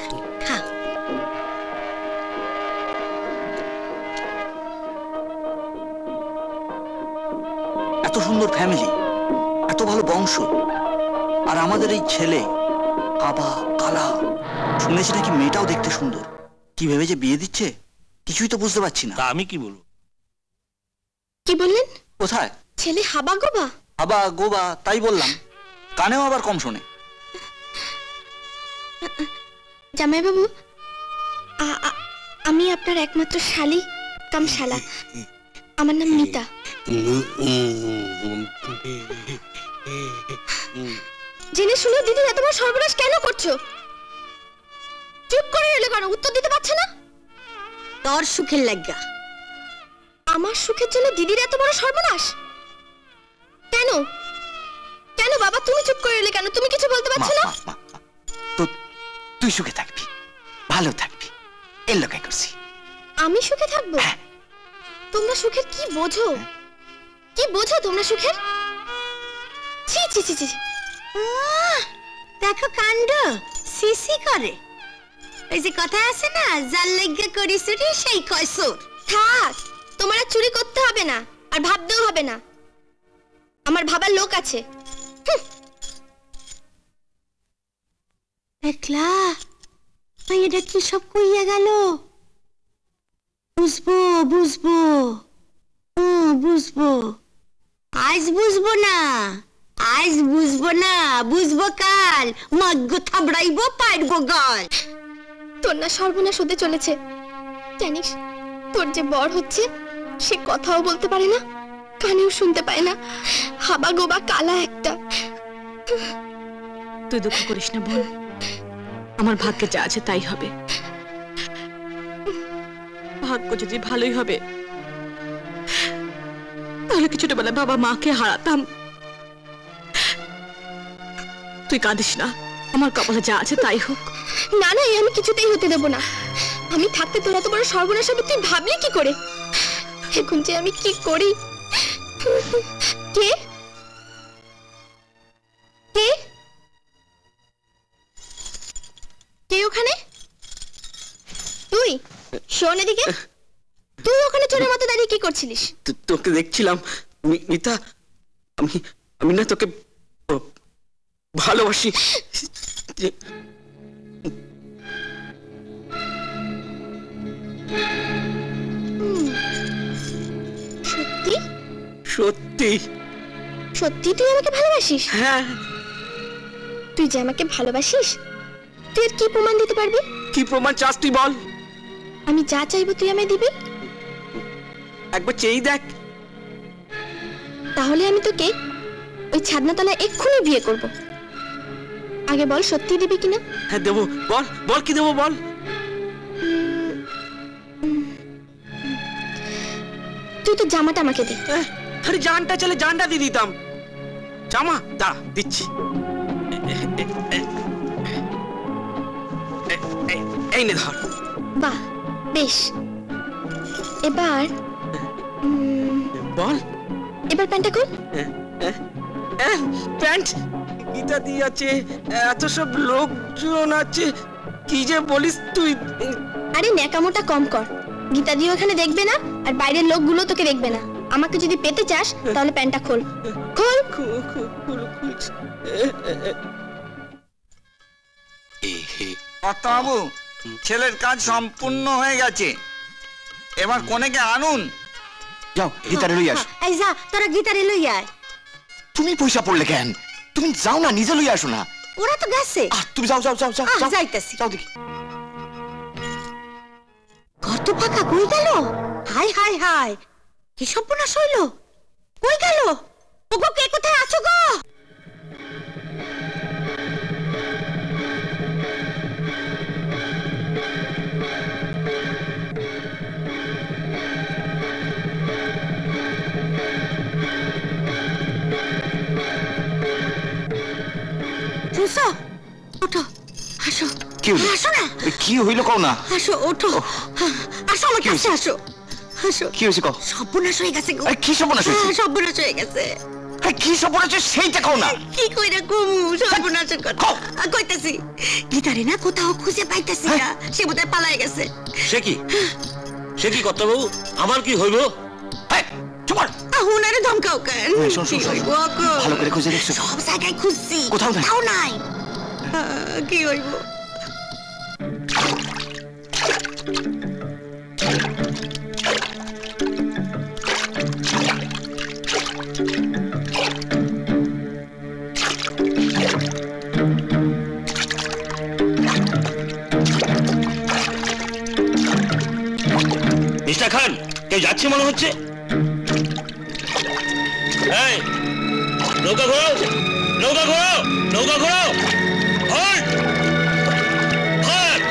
খাও। এত সুন্দর ফ্যামিলি, এত ভালো বংশ, আর আমাদের এই ছেলে কাবা কালা। শুনেছি নাকি মেয়েটাও দেখতে সুন্দর। কি ভেবে যে বিয়ে দিচ্ছে কিছুই তো বুঝতে পারছি না। আমি কি বলবো? কি বললেন? কোথায় ছেলে হাবা গোবা? হাবা গোবা তাই বললাম, কানেও আবার কম শোনে। জামাই বাবু, আমি আপনার একমাত্র শালি কাম শালা। আমার নাম মিতা। জেনে শুনে দিদি এত বড় সর্বনাশ কেন করছো? চুপ করে এলে কেন? উত্তর দিতে পারছে না? তোর সুখের লাগা। আমার সুখের জন্য দিদির এত বড় সর্বনাশ কেন? কেন বাবা তুমি চুপ করে এলে কেন? তুমি কিছু বলতে পারছো না? তো তুই সুখে থাকবি, ভালো থাকবি, এর লোকে করছি। আমি সুখে থাকবো? তোমরা সুখের কি বোঝো? কি বোঝো তোমরা সুখের? ছি ছি ছি ছি। দেখো কাণ্ড, সিসি করে। ওই যে কথা আছে না, যার লাগা করি চুরি সেই কয় চোর। থাক, তোমার আর চুরি করতে হবে না, আর ভাবতেও হবে না। আমার ভাবার লোক আছে। দেখলা এটা কি সব কইয়া গেল? বুঝবো বুঝবো বুঝবো, আজ বুঝবো না, আজ বুঝবো না, বুঝবো কাল, মগ্গ থাবড়াইবো পারবো গাল। তোর না সর্বনাশ হতে চলেছে জানিস? তোর যে বর হচ্ছে সে কথাও বলতে পারে না, কানেও শুনতে পায় না, হাবা গোবা কালা একটা। তুই দুঃখ করিস না বোন, আমার ভাগ্যে যা আছে তাই হবে। ভাগ্য যদি ভালোই হবে তাহলে কি ছোটবেলায় বাবা মাকে হারাতাম? তুই কাঁদিস না, আমার কপালে যা আছে তাই হোক। না না, আমি কিছুতেই হতে দেব না। আমি থাকতে তোর এত বড় সর্বনাশ হবে তুই ভাবলি কি করে? এখন যে আমি কি করি? কে কে কে ওখানে? তুই শোন এদিকে, তুই ওখানে চোরের মতো দাঁড়িয়ে কি করছিলিস? তোকে দেখছিলাম মিতা, আমি না তোকে ভালোবাসি। সত্যি সত্যি সত্যি তুই আমাকে ভালোবাসিস? হ্যাঁ। তুই যে আমাকে ভালোবাসিস তুই এর কি প্রমাণ দিতে পারবি? কি প্রমাণ চাস তুই বল? আমি যা চাইবো তুই আমায় দিবি? একবার চেয়ে দেখ। তাহলে আমি তোকে ওই ছাদনাতলায় এক্ষুনি বিয়ে করব। আগে বল সত্যি দিবি কিনা? হ্যাঁ দেবো। বল বল কি দেবো বল। তুই তো জামাটা আমাকে দে। আরে জানটা চলে জানটা দিয়ে দিতাম। জামা দাঁড়া দিচ্ছি। এই নে ধর। বাহ বেশ, এবার বল। এবার প্যান্টটা খোল। প্যান্ট গীতা দিয়ে আছে, এত সব লোকজন আছে, কি যে বলিস তুই। আরে ন্যাকামোটা কম কর, গীতা দিও এখানে দেখবে না আর বাইরের লোকগুলো তোকে দেখবে না। আমাকে যদি পেতে চাস তাহলে প্যান্টটা খোল। খোল। বাবু, ছেলের কাজ সম্পূর্ণ হয়ে গেছে, এবার কোনেকে আনুন। যাও গীতারে লই আস। এই যা, তোরা গীতারে লই আয়। তুমি পয়সা পড়লে কেন? তুমি যাও না, নিজে লই আসো না। ওরা তো গেছে। তুমি যাও যাও যাও যাও যাইতাছি। যাও দেখি। ঘর তো ফাঁকা, কই গেল? হাই হাই হাই, কি সর্বনাশ হইল? কই গেল? ওগো কে কোথায় আছো গো? শুনছো? ওঠো, আসো। কি হইলো? আসো না। কি হইলো কও না। আসো, ওঠো, আসো আমার কাছে আসো। আসো। কি হইছে কও? সর্বনাশ হয়ে গেছে গো। কি সর্বনাশ হইছে? সর্বনাশ হয়ে গেছে। কি সর্বনাশ হইছে সেইটা কও না। কি কইরা কমু সর্বনাশের কথা? কইতাছি, গীতারে না কোথাও খুঁজে পাইতাছি না, সে বোধহয় পালায় গেছে। সে কি? সে কি কর্তা বাবু? আমার কি হইব? হুনারে ধমকাও কেন? ভালো করে খুঁজে দেখছো? সব জায়গায় খুঁজছি, কোথাও নাই। কোথাও নাই। কি হইব? মিস্টার খান, কেউ যাচ্ছে মনে হচ্ছে। এই নৌকা ঘোরাও, নৌকা ঘোরাও, নৌকা ঘোরাও। Halt, halt.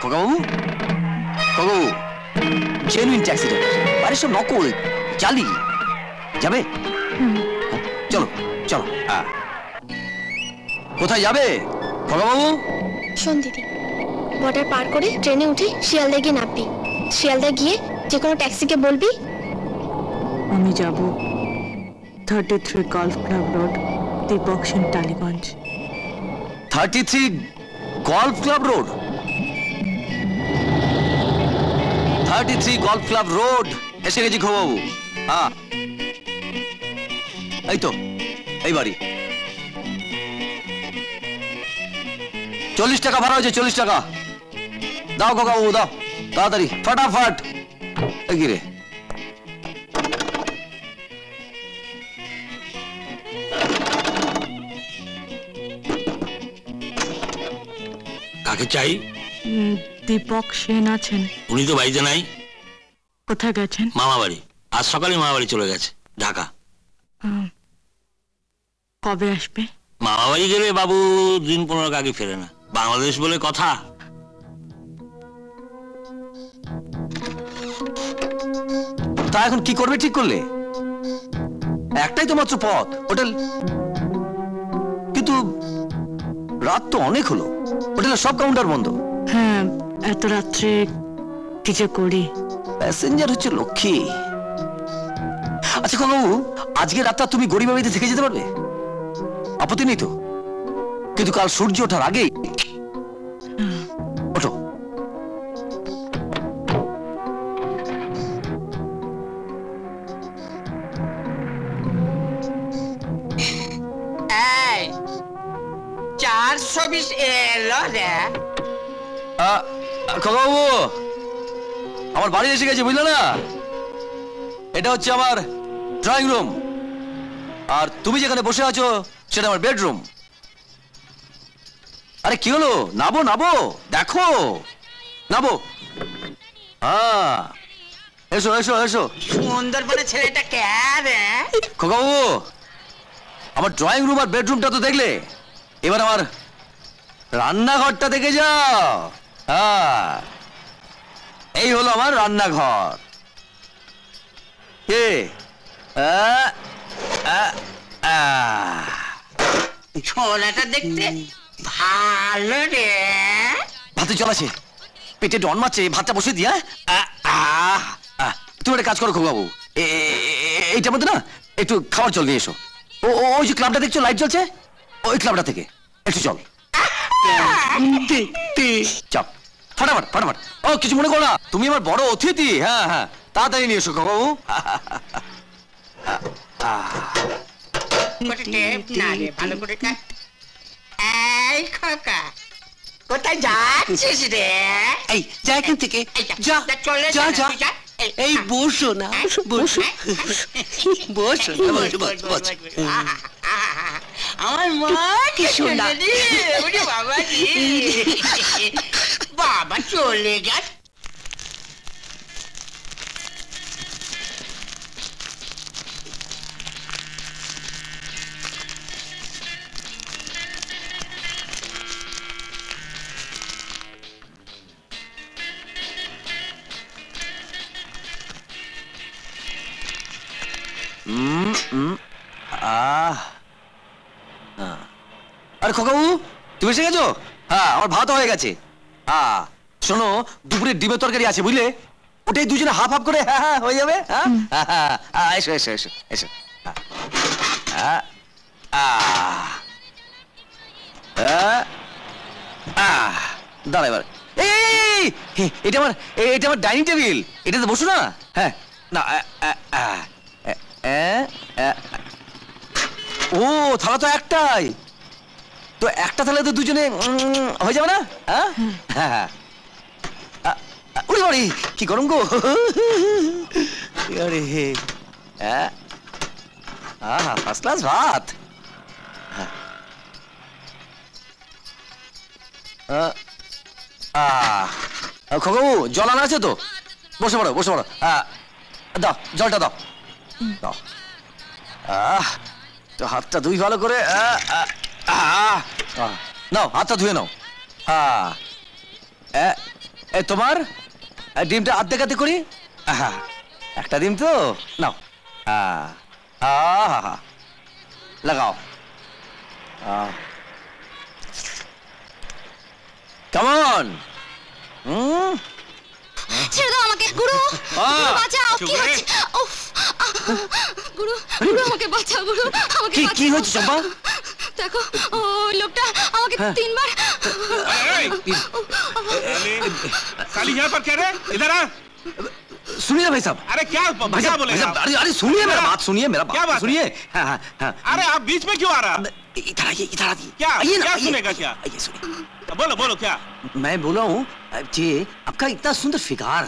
খোকাবাবু, খোকাবাবু, জেনুইন ট্যাক্সি ড্রাইভার, আরে সব নকল, জালি। যাবে? চলো চলো। কোথায় যাবে খোকাবাবু? শোন দিদি, বর্ডার পার করে ট্রেনে উঠে শিয়ালদায় গিয়ে নামবি। শিয়ালদায় গিয়ে যে কোনো ট্যাক্সিকে বলবি আমি যাব 33 golf club road, Deepak Sen, Tollygunge. 33 golf club road? 33 golf club road এসে গেছি খোকাবাবু। হ্যাঁ, এই তো এই বাড়ি। 40 টাকা ভাড়া হয়েছে, 40 টাকা দাও খোকাবাবু, দাও তাড়াতাড়ি, ফটাফট। কি রে, কাকে চাই? দীপক সেন আছেন? উনি তো বাড়িতে নাই। কোথায় গেছেন? মামা বাড়ি। আজ সকালে মামা বাড়ি চলে গেছে, ঢাকা। কবে আসবে? মামা বাড়ি গেলে বাবু দিন 15 আগে ফেরে না, বাংলাদেশ বলে কথা। তা এখন কি করবে ঠিক করলে? একটাই তো মাত্র পথ, হোটেল। কিন্তু রাত তো অনেক হলো, হোটেলের সব কাউন্টার বন্ধ। হ্যাঁ, এত রাত্রে কি যে করি। প্যাসেঞ্জার হচ্ছে লক্ষ্মী। আচ্ছা খোকাবাবু, আজকে রাতটা তুমি গরিব বাড়িতে থেকে যেতে পারবে? আপত্তি নেই তো? কিন্তু কাল সূর্য ওঠার আগেই ওঠো। এই 420 এলো রে। খোকাবাবু, আমার বাড়ি এসে গেছে, বুঝলে না? এটা হচ্ছে আমার ড্রয়িং রুম, আর তুমি যেখানে বসে আছো সেটা আমার বেডরুম। আরে কি হলো, নাবো নাবো, দেখো নাবো। হ্যাঁ, এসো এসো এসো। সুন্দরবনে ছেলেটা কে রে? খোকাবাবু, আমার ড্রয়িং রুম আর বেডরুমটা তো দেখলে, এবার আমার রান্নাঘরটা দেখে যাও। হ্যাঁ, এই হলো আমার রান্নাঘর। কে? ছোলাটা দেখতে ভালো রে। ভাতে জল আছে, পেটে ডন মারছে, ভাতটা বসে দিয়া। তুমি একটা কাজ করো খোকাবাবু, এইটার মধ্যে না একটু খাবার জল নিয়ে এসো। ওই যে ক্লাবটা দেখছো লাইট জ্বলছে, ওই ক্লাবটা থেকে একটু জল চাপ, ফটাফট ফটাফট। ও কিছু মনে করো না, তুমি আমার বড় অতিথি। হ্যাঁ হ্যাঁ, তাড়াতাড়ি নিয়ে এসো খোকাবাবু। ভালো করে এই খোকা, কোথায় যাচ্ছিস রে? এই যা এখান থেকে, যা যা যা। এই বসো না, বসো বসো বসো বসো। আমার মা কি শোনা বাবা, বাবা চলে গেছে। আরে খোকাবু, তুমি এসে গেছো? হ্যাঁ, আমার ভাত হয়ে গেছে। হ্যাঁ শোনো, দুপুরে ডিমের তরকারি আছে বুঝলে, ওটাই দুজনে হাফ হাফ করে হ্যাঁ হ্যাঁ হয়ে যাবে। হ্যাঁ এসো এসো এসো এসো। দাঁড়া এবার। এটা আমার ডাইনিং টেবিল, এটাতে বসো না। হ্যাঁ না, ও থালা তো একটাই, তো একটা থালা তো দুজনে হয়ে যাবে না? হ্যাঁ, উড়ি কি গরম গো। ফার্স্ট ক্লাস ভাত। খোকাবু, জল আনা আছে তো? বসে পড়ো বসে পড়ো। দাও জলটা দাও দাও। তো হাতটা ধুই ভালো করে। নাও হাতটা ধুয়ে নাও। তোমার ডিমটা আর্ধেক আর্ধেক করি। একটা ডিম তো নাও। লাগাও। কেমন? ছেড়ে দাও আমাকে গুরু, বাঁচাও। কি হচ্ছে? উফ, গুরু, গুরু আমাকে বাঁচাও, গুরু আমাকে বাঁচাও। কি হচ্ছে চম্পা? দেখো ওই লোকটা আমাকে 3 বার। काली यहाँ पर क्या रे? इधर आ। सुनिए ना भाई साहब। अरे क्या बोले? अरे सुनिए मेरा बात, सुनिए मेरा क्या बात सुनिए। अरे आप बीच में क्यों आ रहा? इधर आइए, इधर आइए। क्या सुनेगा क्या? बोलो बोलो क्या? मैं बोला हूँ जी, आपका इतना सुंदर फिगार,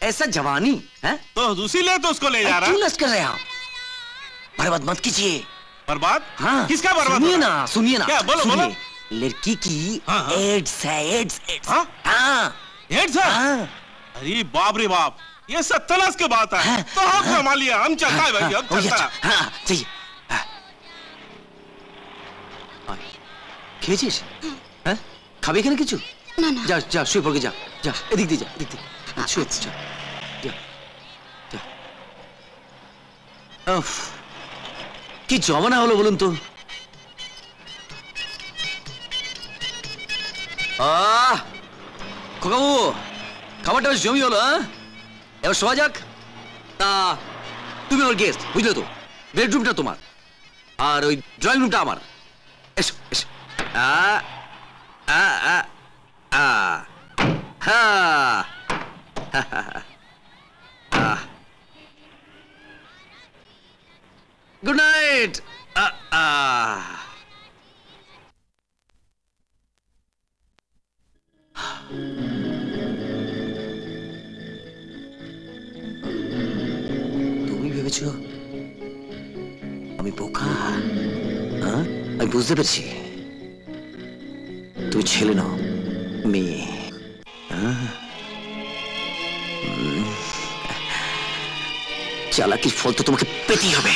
ऐसा जवानी है तो उसी ले तो उसको ले जा रहा। क्यों नष्ट कर रहे हैं आप? बर्बाद मत कीजिए। बर्बाद? हाँ, किसका बर्बाद? सुनिए ना, सुनिए ना। क्या बोलो बोलो। लड़की की एड्स है, एड्स। एड्स है? अरे बाप रे बाप, ये सत्यानाश की बात है। तो हम कमा लिया, हम चलता है भाई, हम चलता है। चाहिए। খেয়েছিস? হ্যাঁ, খাবে এখানে কিছু? না না, যা যা শুয়ে পড়ে যা, যা এদিক দিয়ে যা, এদিক দিয়ে শুয়ে যা, যা যা। উফ, কি জমানা হলো বলুন তো। খোকাবু, খাবারটা বেশ জমি হলো। এবার শোয়া যাক। তা তুমি ওর গেস্ট, বুঝলে তো? বেডরুমটা তোমার আর ওই ড্রয়িং রুমটা আমার। এসো এসো। Good night. তুমি ভেবেছো আমি বোকা? আমি বুঝতে পারছি তুই ছেলে না, মেয়ে। চালাকির ফল তো তোমাকে পেতেই হবে।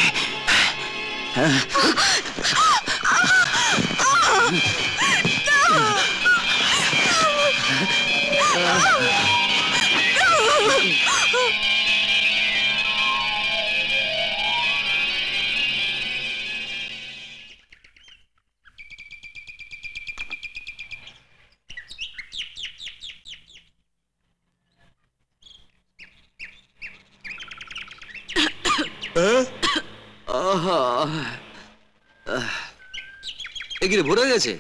এগিয়ে ভরে গেছে।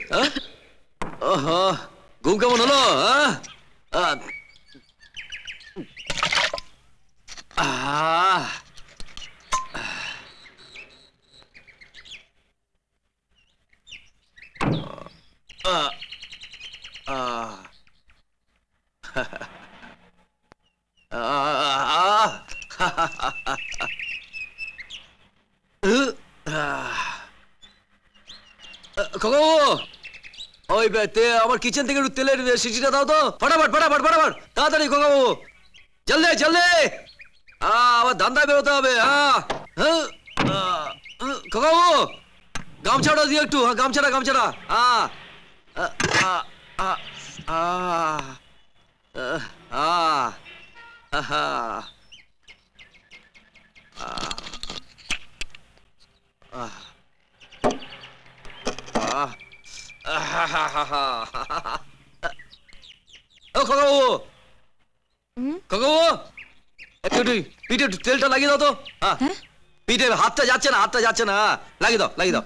ঘুম কেমন হলো? ওই আমার কিচেন থেকে একটু তেলের শিশিটা দাও তো, ফটাফট ফটাফট ফটাফট, তাড়াতাড়ি খোকাবু, জলদি জলদি, আবার ধান্দায় বেরোতে হবে। খোকাবু, গামছাটা দিও একটু, গামছাটা গামছাটা। পিঠে তেলটা লাগিয়ে দাও তো। পিঠে হাতটা যাচ্ছে না, হাতটা যাচ্ছে না, লাগিয়ে দাও লাগিয়ে দাও।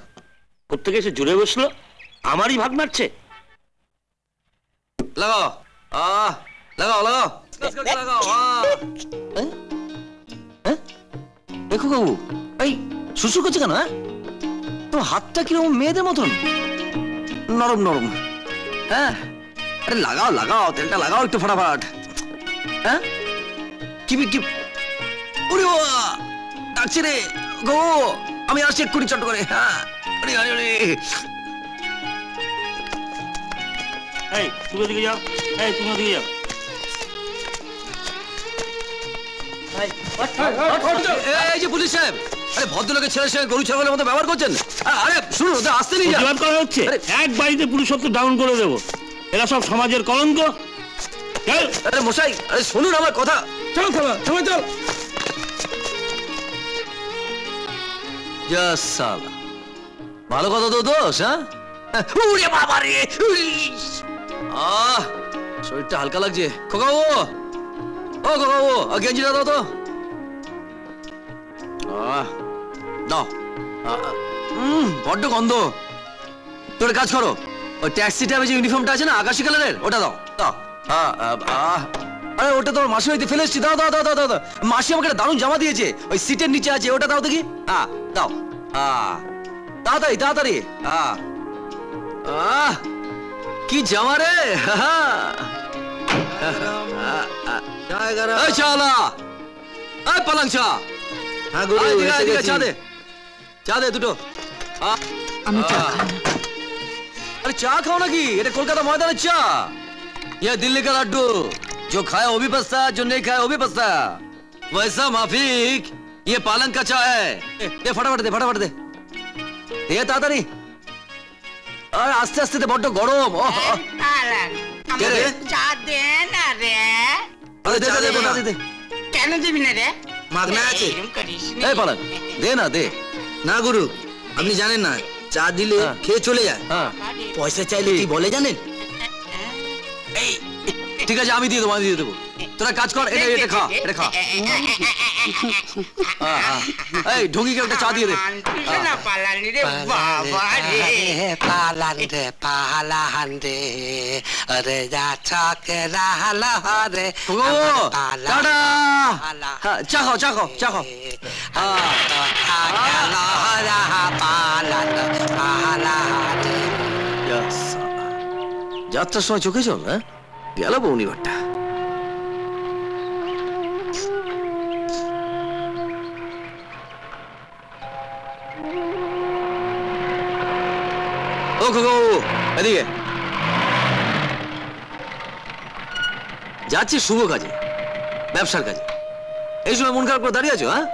কোত্থেকে এসে জুড়ে বসলো, আমারই ভাগ মারছে। লাগাও লাগাও লাগাও লাগাও। দেখো বাবু, এই শুশু করছে কেন? তোমার হাতটা কিরকম মেয়েদের মতন নরম নরম। হ্যাঁ, আরে লাগাও লাগাও, তেলটা লাগাও একটু ফটাফট। হ্যাঁ, কি কি ওরে বাবা, ডাকছে রে গো, আমি আসছি এক্ষুনি চট করে। হ্যাঁ, আরে আরে আরে, এই তুমি ওদিকে যাও, এই তুমি ওদিকে যাও। এই যে পুলিশ সাহেব, আরে ভদ্রলোকের ছেলের সঙ্গে গরু ছাগলের মতো ব্যবহার করছেন। আরে শুনুন, ওদের আসতে নিয়ে করা হচ্ছে, এক বাড়িতে পুরুষত্ব ডাউন করে দেবো। এরা সব সমাজের কলঙ্ক। আরে মশাই, আরে শুনুন আমার কথা। চল চল চল। ভালো কথা তো দোষ, হ্যাঁ? উড়ে বাবা রে, শরীরটা হালকা লাগছে। খোকা ও খোকা ও, গেঞ্জিটা দাও তো। দাও। বড্ড গন্ধ। তোর কাজ করো, ওই ট্যাক্সিটা যে ইউনিফর্মটা আছে না আকাশি কালারের, ওটা দাও দাও। আরে ওটা তোর মাসি হইতে ফেলে এসছি। দাও দাও দাও দাও দাও। মাসি আমাকে একটা দারুণ জামা দিয়েছে, ওই সিটের নিচে আছে, ওটা দাও দেখি। দাও। তাড়াতাড়ি তাড়াতাড়ি। কি জামা রে! চালা পালাং চা। চা দে, চা দে দুটো। अरे चा खाओ ना की, ये कोलकाता मैदान चा, ये दिल्ली का लड्डू, जो खाया वो भी पछता, जो नहीं खाया वो भी पछता। वैसा माफिक ये पालंग का चा है। दे फटाफट दे, फटाफट दे, दे ताड़ाताड़ी। अरे आस्ते आस्ते दे, बड्डो गरम। কে রে? চা দে না রে। अरे दे दे दे दे। কেন দিবি না রে? মাগনা আছে। এই পালং দে না, দে না গুরু, আপনি জানেন না, চা দিলে খেয়ে চলে যায়। পয়সা চাইলে কি বলে জানেন? ঠিক আছে, আমি দিয়ে দেবো, আমি দিয়ে দেবো। তোরা কাজ কর, এটা এটা খা, এটা খা। এই ঢঙ্গিকে একটা চা দিয়ে দে। পালান রে বাবা রে, পালান রে পালান রে, আরে যা ছকে রাহলা রে। টাটা। চা খাও, চা খাও, চা খাও। যাত্রার সময় চোখে চল, হ্যাঁ গেল বৌনিবারটা। ও খোকা এদিকে যাচ্ছি শুভ কাজে, ব্যবসার কাজে। এই সময় মন খারাপ করে দাঁড়িয়ে আছো? হ্যাঁ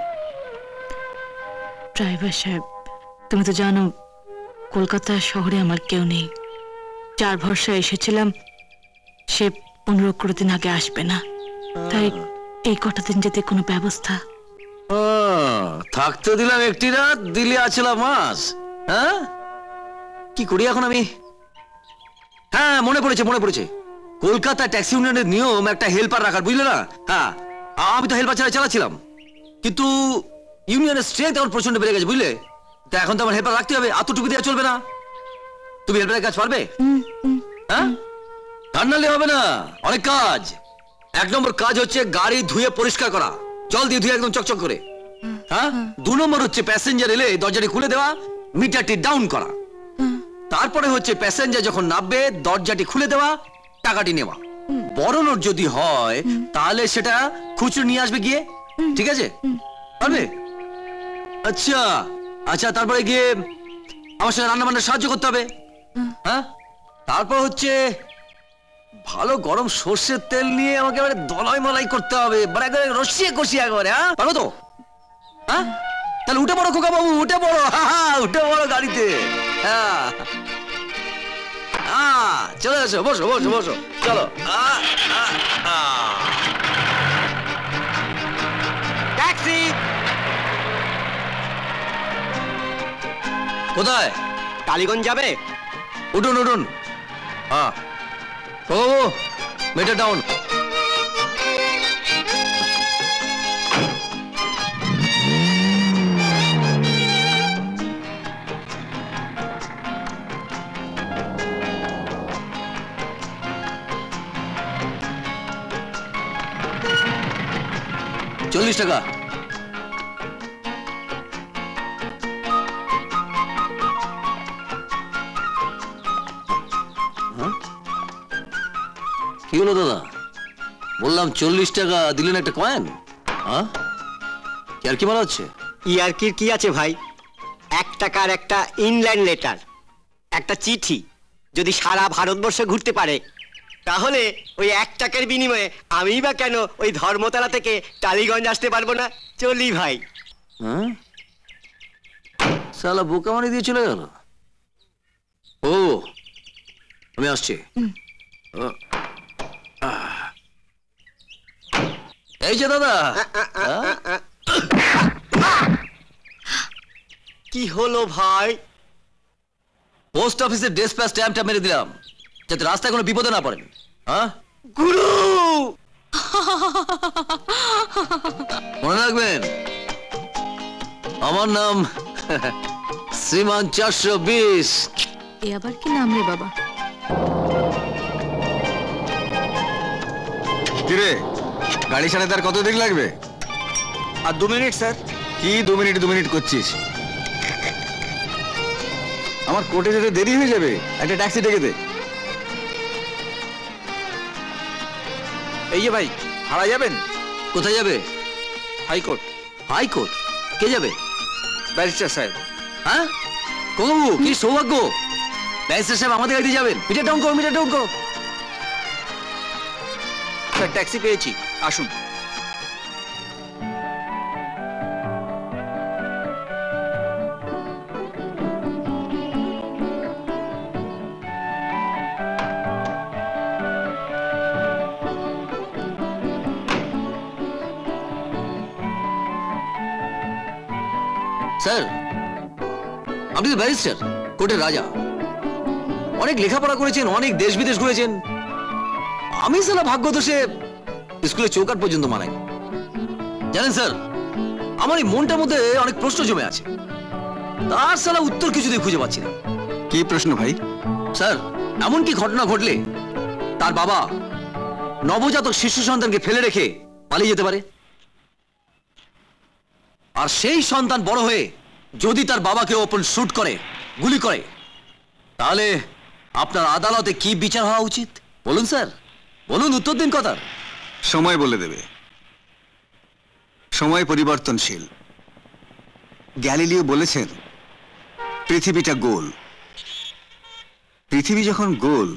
ড্রাইভার সাহেব, তুমি তো জানো কলকাতা শহরে আমার কেউ নেই। যার ভরসা এসেছিলাম সে 15-20 দিন আগে আসবে না, তাই এই কটা দিন যেতে কোনো ব্যবস্থা। থাকতে দিলাম একটি রাত, দিলে আছিলাম মাস। হ্যাঁ কি করি এখন আমি? হ্যাঁ মনে পড়েছে, মনে পড়েছে। কলকাতা ট্যাক্সি ইউনিয়নের নিয়ম একটা হেল্পার রাখার, বুঝলে না? হ্যাঁ আমি তো হেল্পার ছাড়া চালাচ্ছিলাম, কিন্তু ইউনিয়নের স্ট্রেংথ এখন প্রচন্ড বেড়ে গেছে, বুঝলে? তা এখন তো আমার হেল্পার রাখতে হবে, আত্মটুকু দেওয়া চলবে না। তুমি হেল্পারের কাজ পারবে? হ্যাঁ ঠান্ডালে হবে না, অনেক কাজ। 1 নম্বর কাজ হচ্ছে গাড়ি ধুয়ে পরিষ্কার করা, জল দিয়ে ধুয়ে একদম চকচক করে। হ্যাঁ 2 নম্বর হচ্ছে প্যাসেঞ্জার এলে দরজাটি খুলে দেওয়া, মিটারটি ডাউন করা। তারপরে হচ্ছে প্যাসেঞ্জার যখন নামবে দরজাটি খুলে দেওয়া, টাকাটি নেওয়া। বড় নোট যদি হয় তাহলে সেটা খুচরো নিয়ে আসবে গিয়ে, ঠিক আছে? পারবে? আচ্ছা আচ্ছা, তারপরে গিয়ে আমার সাথে রান্না বান্নার সাহায্য করতে হবে। হ্যাঁ তারপর হচ্ছে ভালো গরম সর্ষের তেল নিয়ে আমাকে এবারে দলাই মলাই করতে হবে, একবারে রসিয়ে কষিয়ে একবারে। হ্যাঁ পারো তো? হ্যাঁ তাহলে উঠে পড়ো খোকা বাবু, উঠে পড়ো। উঠে পড়ো গাড়িতে। হ্যাঁ চলে এসো, বসো বসো বসো, চলো। ট্যাক্সি কোথায়? টালিগঞ্জ যাবে? উঠুন উঠুন। হ্যাঁ ও মিটার ডাউন। $40 টাকা। কি হলো দাদা? বললাম 40 টাকা, দিলেন একটা কয়েন। হ্যাঁ আর কি বলা হচ্ছে? ইয়ার্কির কি আছে ভাই? 1 টাকার একটা ইনল্যান্ড লেটার, একটা চিঠি যদি সারা ভারতবর্ষে ঘুরতে পারে, তাহলে ওই 1 টাকার বিনিময়ে আমি বা কেন ওই ধর্মতলা থেকে টালিগঞ্জ আসতে পারবো না? চলি ভাই। হ্যাঁ শালা বোকা মারি দিয়ে চলে গেল। ও আমি আসছি। এই যে দাদা, কি হলো ভাই? পোস্ট অফিসের ডেসপ্যাচ স্ট্যাম্পটা মেরে দিলাম যাতে রাস্তায় কোনো বিপদে না পড়েন। হ্যাঁ গুরু, মনে রাখবেন আমার নাম শ্রীমান 420। এ আবার কি নাম রে বাবা? কিরে, গাড়ি সারাতে আর কতদিন লাগবে? আর 2 মিনিট স্যার। কি 2 মিনিট করছিস? আমার কোর্টে যেতে দেরি হয়ে যাবে, একটা ট্যাক্সি ডেকে দে। এই যে ভাই, ভাড়া যাবেন? কোথায় যাবে? হাইকোর্ট। হাইকোর্ট? কে যাবে? ব্যারিস্টার সাহেব। হ্যাঁ কবু, কি সৌভাগ্য! ব্যারিস্টার সাহেব আমাদের গাড়িতে যাবেন। মিটার ডাউন করো, মিটার ডাউন করো। স্যার ট্যাক্সি পেয়েছি, আসুন। স্যার আপনি তো ব্যারিস্টার, কোর্টের রাজা, অনেক লেখাপড়া করেছেন, অনেক দেশ বিদেশ ঘুরেছেন। আমি সালা ভাগ্য দোষে স্কুলে চৌকাট পর্যন্ত মানাই। জানেন স্যার, আমার এই মনটার মধ্যে অনেক প্রশ্ন জমে আছে, তার সালা উত্তর কিছুতেই খুঁজে পাচ্ছি না। কি প্রশ্ন ভাই? স্যার এমন কি ঘটনা ঘটলে তার বাবা নবজাতক শিশু সন্তানকে ফেলে রেখে পালিয়ে যেতে পারে, আর সেই সন্তান বড় হয়ে যদি তার বাবাকে ওপেন শুট করে, গুলি করে, তাহলে আপনার আদালতে কি বিচার হওয়া উচিত বলুন স্যার? বলুন, উত্তর দিন কথা। সময় বলে দেবে। সময় পরিবর্তনশীল। গ্যালিলিও বলেছেন পৃথিবীটা গোল। পৃথিবী যখন গোল,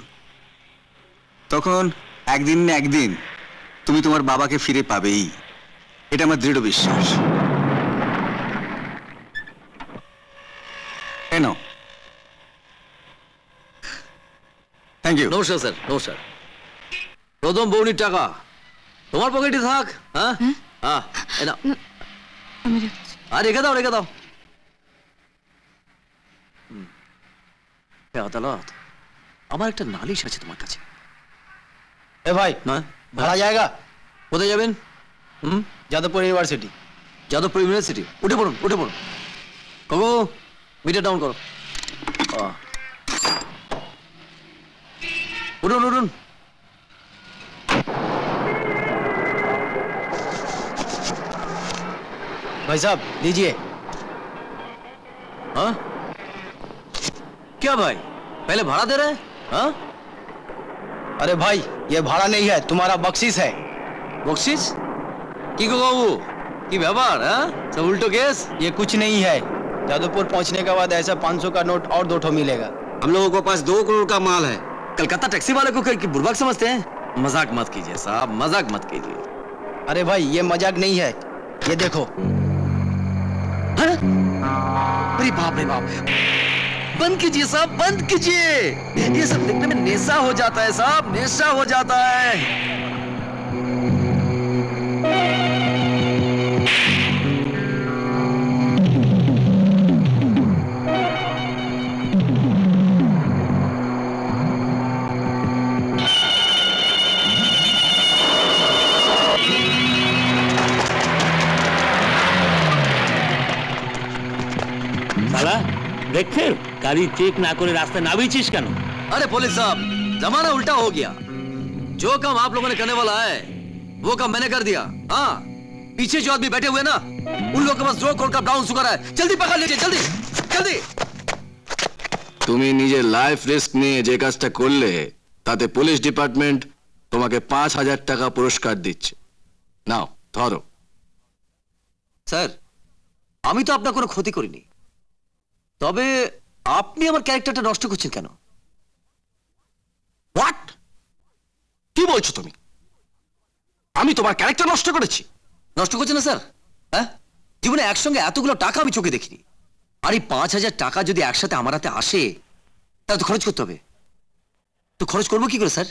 তখন একদিন না একদিন তুমি তোমার বাবাকে ফিরে পাবেই, এটা আমার দৃঢ় বিশ্বাস। এনো, থ্যাংক ইউ। নমস্কার স্যার, নমস্কার। প্রথম বউনির টাকা তোমার পকেটে থাক। হ্যাঁ হ্যাঁ, আর রেখে দাও, রেখে দাও। আদালত, আমার একটা নালিশ আছে তোমার কাছে। এ ভাই, না ভাড়া জায়গা? কোথায় যাবেন? যাদবপুর ইউনিভার্সিটি। যাদবপুর ইউনিভার্সিটি? উঠে পড়ুন, উঠে পড়ুন। কবু, মিটার ডাউন করো। উঠুন, উঠুন। भाई साहब लीजिए। हाँ क्या भाई, पहले भाड़ा दे रहे हैं? हाँ? अरे भाई ये भाड़ा नहीं है, तुम्हारा बख्शीश है। बख्शीश की को बाबू की व्यापार? हाँ सब उल्टो केस। ये कुछ नहीं है, जादवपुर पहुंचने के बाद ऐसा 500 का नोट और 2 ठो मिलेगा। हम लोगों के पास 2 करोड़ का माल है। कलकत्ता टैक्सी वाले को क्या बुर्बक समझते हैं? मजाक मत कीजिए साहब, मजाक मत कीजिए। अरे भाई ये मजाक नहीं है, ये देखो। अरे बाप रे बाप, बंद कीजिए साहब, बंद कीजिए। ये सब देखने में नेशा हो जाता है साहब, नेशा हो जाता है। দেখছেন গাড়ি চেক না করে রাস্তায় নামিয়েছিস কেন? अरे पुलिस साहब, जमाना उल्टा हो गया। जो काम आप लोगों ने करने वाला है वो काम मैंने कर दिया। हाँ, पीछे जो आदमी बैठे हुए ना, उन लोगों के पास 2 करोड़ का ब्राउन शुगर है। जल्दी पकड़ लीजिए, जल्दी जल्दी। তুমি নিজের লাইফ রিস্ক নিয়ে যে কাজটা করলে তাতে পুলিশ ডিপার্টমেন্ট তোমাকে 5000 টাকা পুরস্কার দিচ্ছে। নাও ধরো। স্যার আমি তো আপনার কোনো ক্ষতি করিনি, তবে আপনি আমার ক্যারেক্টারটা নষ্ট করছেন কেন? হোয়াট? কি বলছো তুমি? আমি তোমার ক্যারেক্টার নষ্ট করেছি? নষ্ট করছে না স্যার। হ্যাঁ, জীবনে একসঙ্গে এতগুলো টাকা আমি চোখে দেখিনি। আর এই 5000 টাকা যদি একসাথে আমার হাতে আসে তাহলে তো খরচ করতে হবে। তো খরচ করবো কি করে স্যার?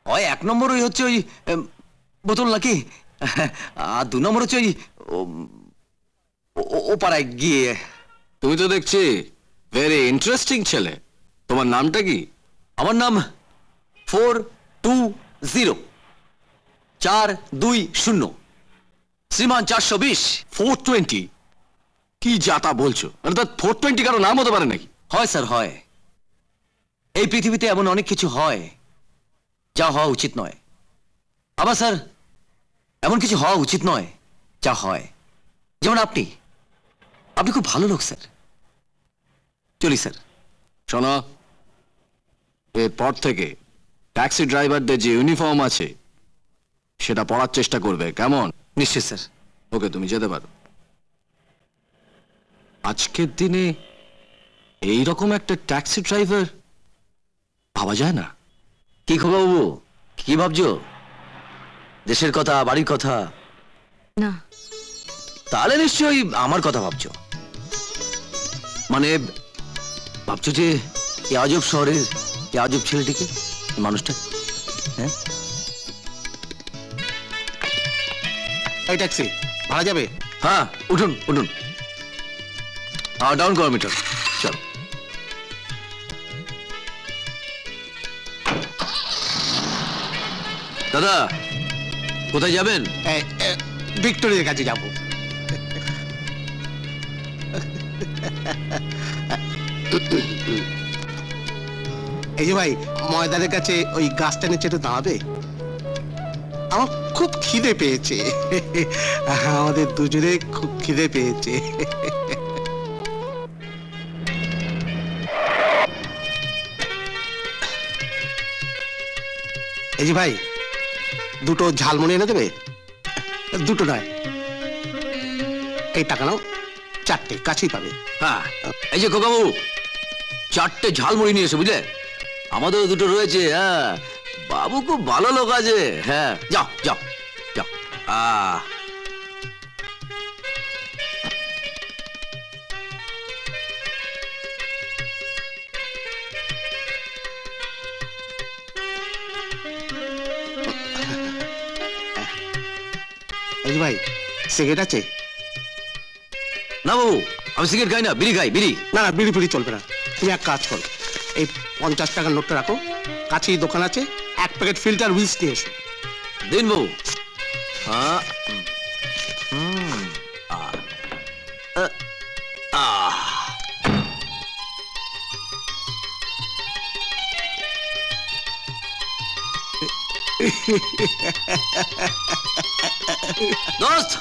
হয় 1 নম্বর ওই হচ্ছে ওই বোতল নাকি, আর 2 নম্বর হচ্ছে ওই ও পাড়ায় গিয়ে। তুমি তো দেখছি ভেরি ইন্টারেস্টিং ছেলে। তোমার নামটা কি? আমার নাম 420 420 শ্রীমান 420 420। কি যাতা বলছো? 420 কারো নাম হতে পারে নাকি? হয় স্যার, হয়। এই পৃথিবীতে এমন অনেক কিছু হয় যা হওয়া উচিত নয়, আবার স্যার এমন কিছু হওয়া উচিত নয় যা হয়। যেমন আপনি খুব ভালো লোক স্যার। চলি স্যার। শোনো, এরপর থেকে ট্যাক্সি ড্রাইভারদের যে ইউনিফর্ম আছে সেটা পরার চেষ্টা করবে, কেমন? নিশ্চয় স্যার। ওকে, তুমি যেতে পারো। আজকের দিনে এই রকম একটা ট্যাক্সি ড্রাইভার ভাবা যায় না। কি খবর বাবু, কি ভাবছো? দেশের কথা, বাড়ির কথা? না। তাহলে নিশ্চয়ই আমার কথা ভাবছো। মানে ভাবছো যে এই আজব শহরের এই আজব ছেলেটিকে, মানুষটা। হ্যাঁ, এই ট্যাক্সি ভাড়া যাবে? হ্যাঁ, উঠুন উঠুন। ডাউন করো মিটার। চলো। দাদা, কোথায় যাবেন? ভিক্টোরিয়ার কাছে যাব। এই যে ভাই, ময়দানের কাছে ওই গাছটা নিচে একটু দাঁড়াবে? আমার খুব খিদে পেয়েছে। আমাদের দুজনে খুব খিদে পেয়েছে। এই যে ভাই, 2টো ঝালমুড়ি এনে দেবে? 2টো নয়, এই টাকা নাও, 4টে কাছেই পাবে। হ্যাঁ, এই যে খোকাবু, 4টে ঝালমুড়ি নিয়ে এসো, বুঝলে? আমাদের 2টো রয়েছে। হ্যাঁ, বাবু খুব ভালো লোক আছে। হ্যাঁ, যাও যাও যাও। এই যে ভাই, সিগারেট আছে? না বাবু, আমি সিগারেট খাই না, বিড়ি খাই। বিড়ি? না না, বিড়ি ফিড়ি চলবে না। তুমি এক কাজ করো, এই 50 টাকার নোটটা রাখো, কাছেই দোকান আছে, 1 প্যাকেট ফিল্টার উইলস নিয়ে এসো। দিন বাবু। হ্যাঁ। দোস্ত,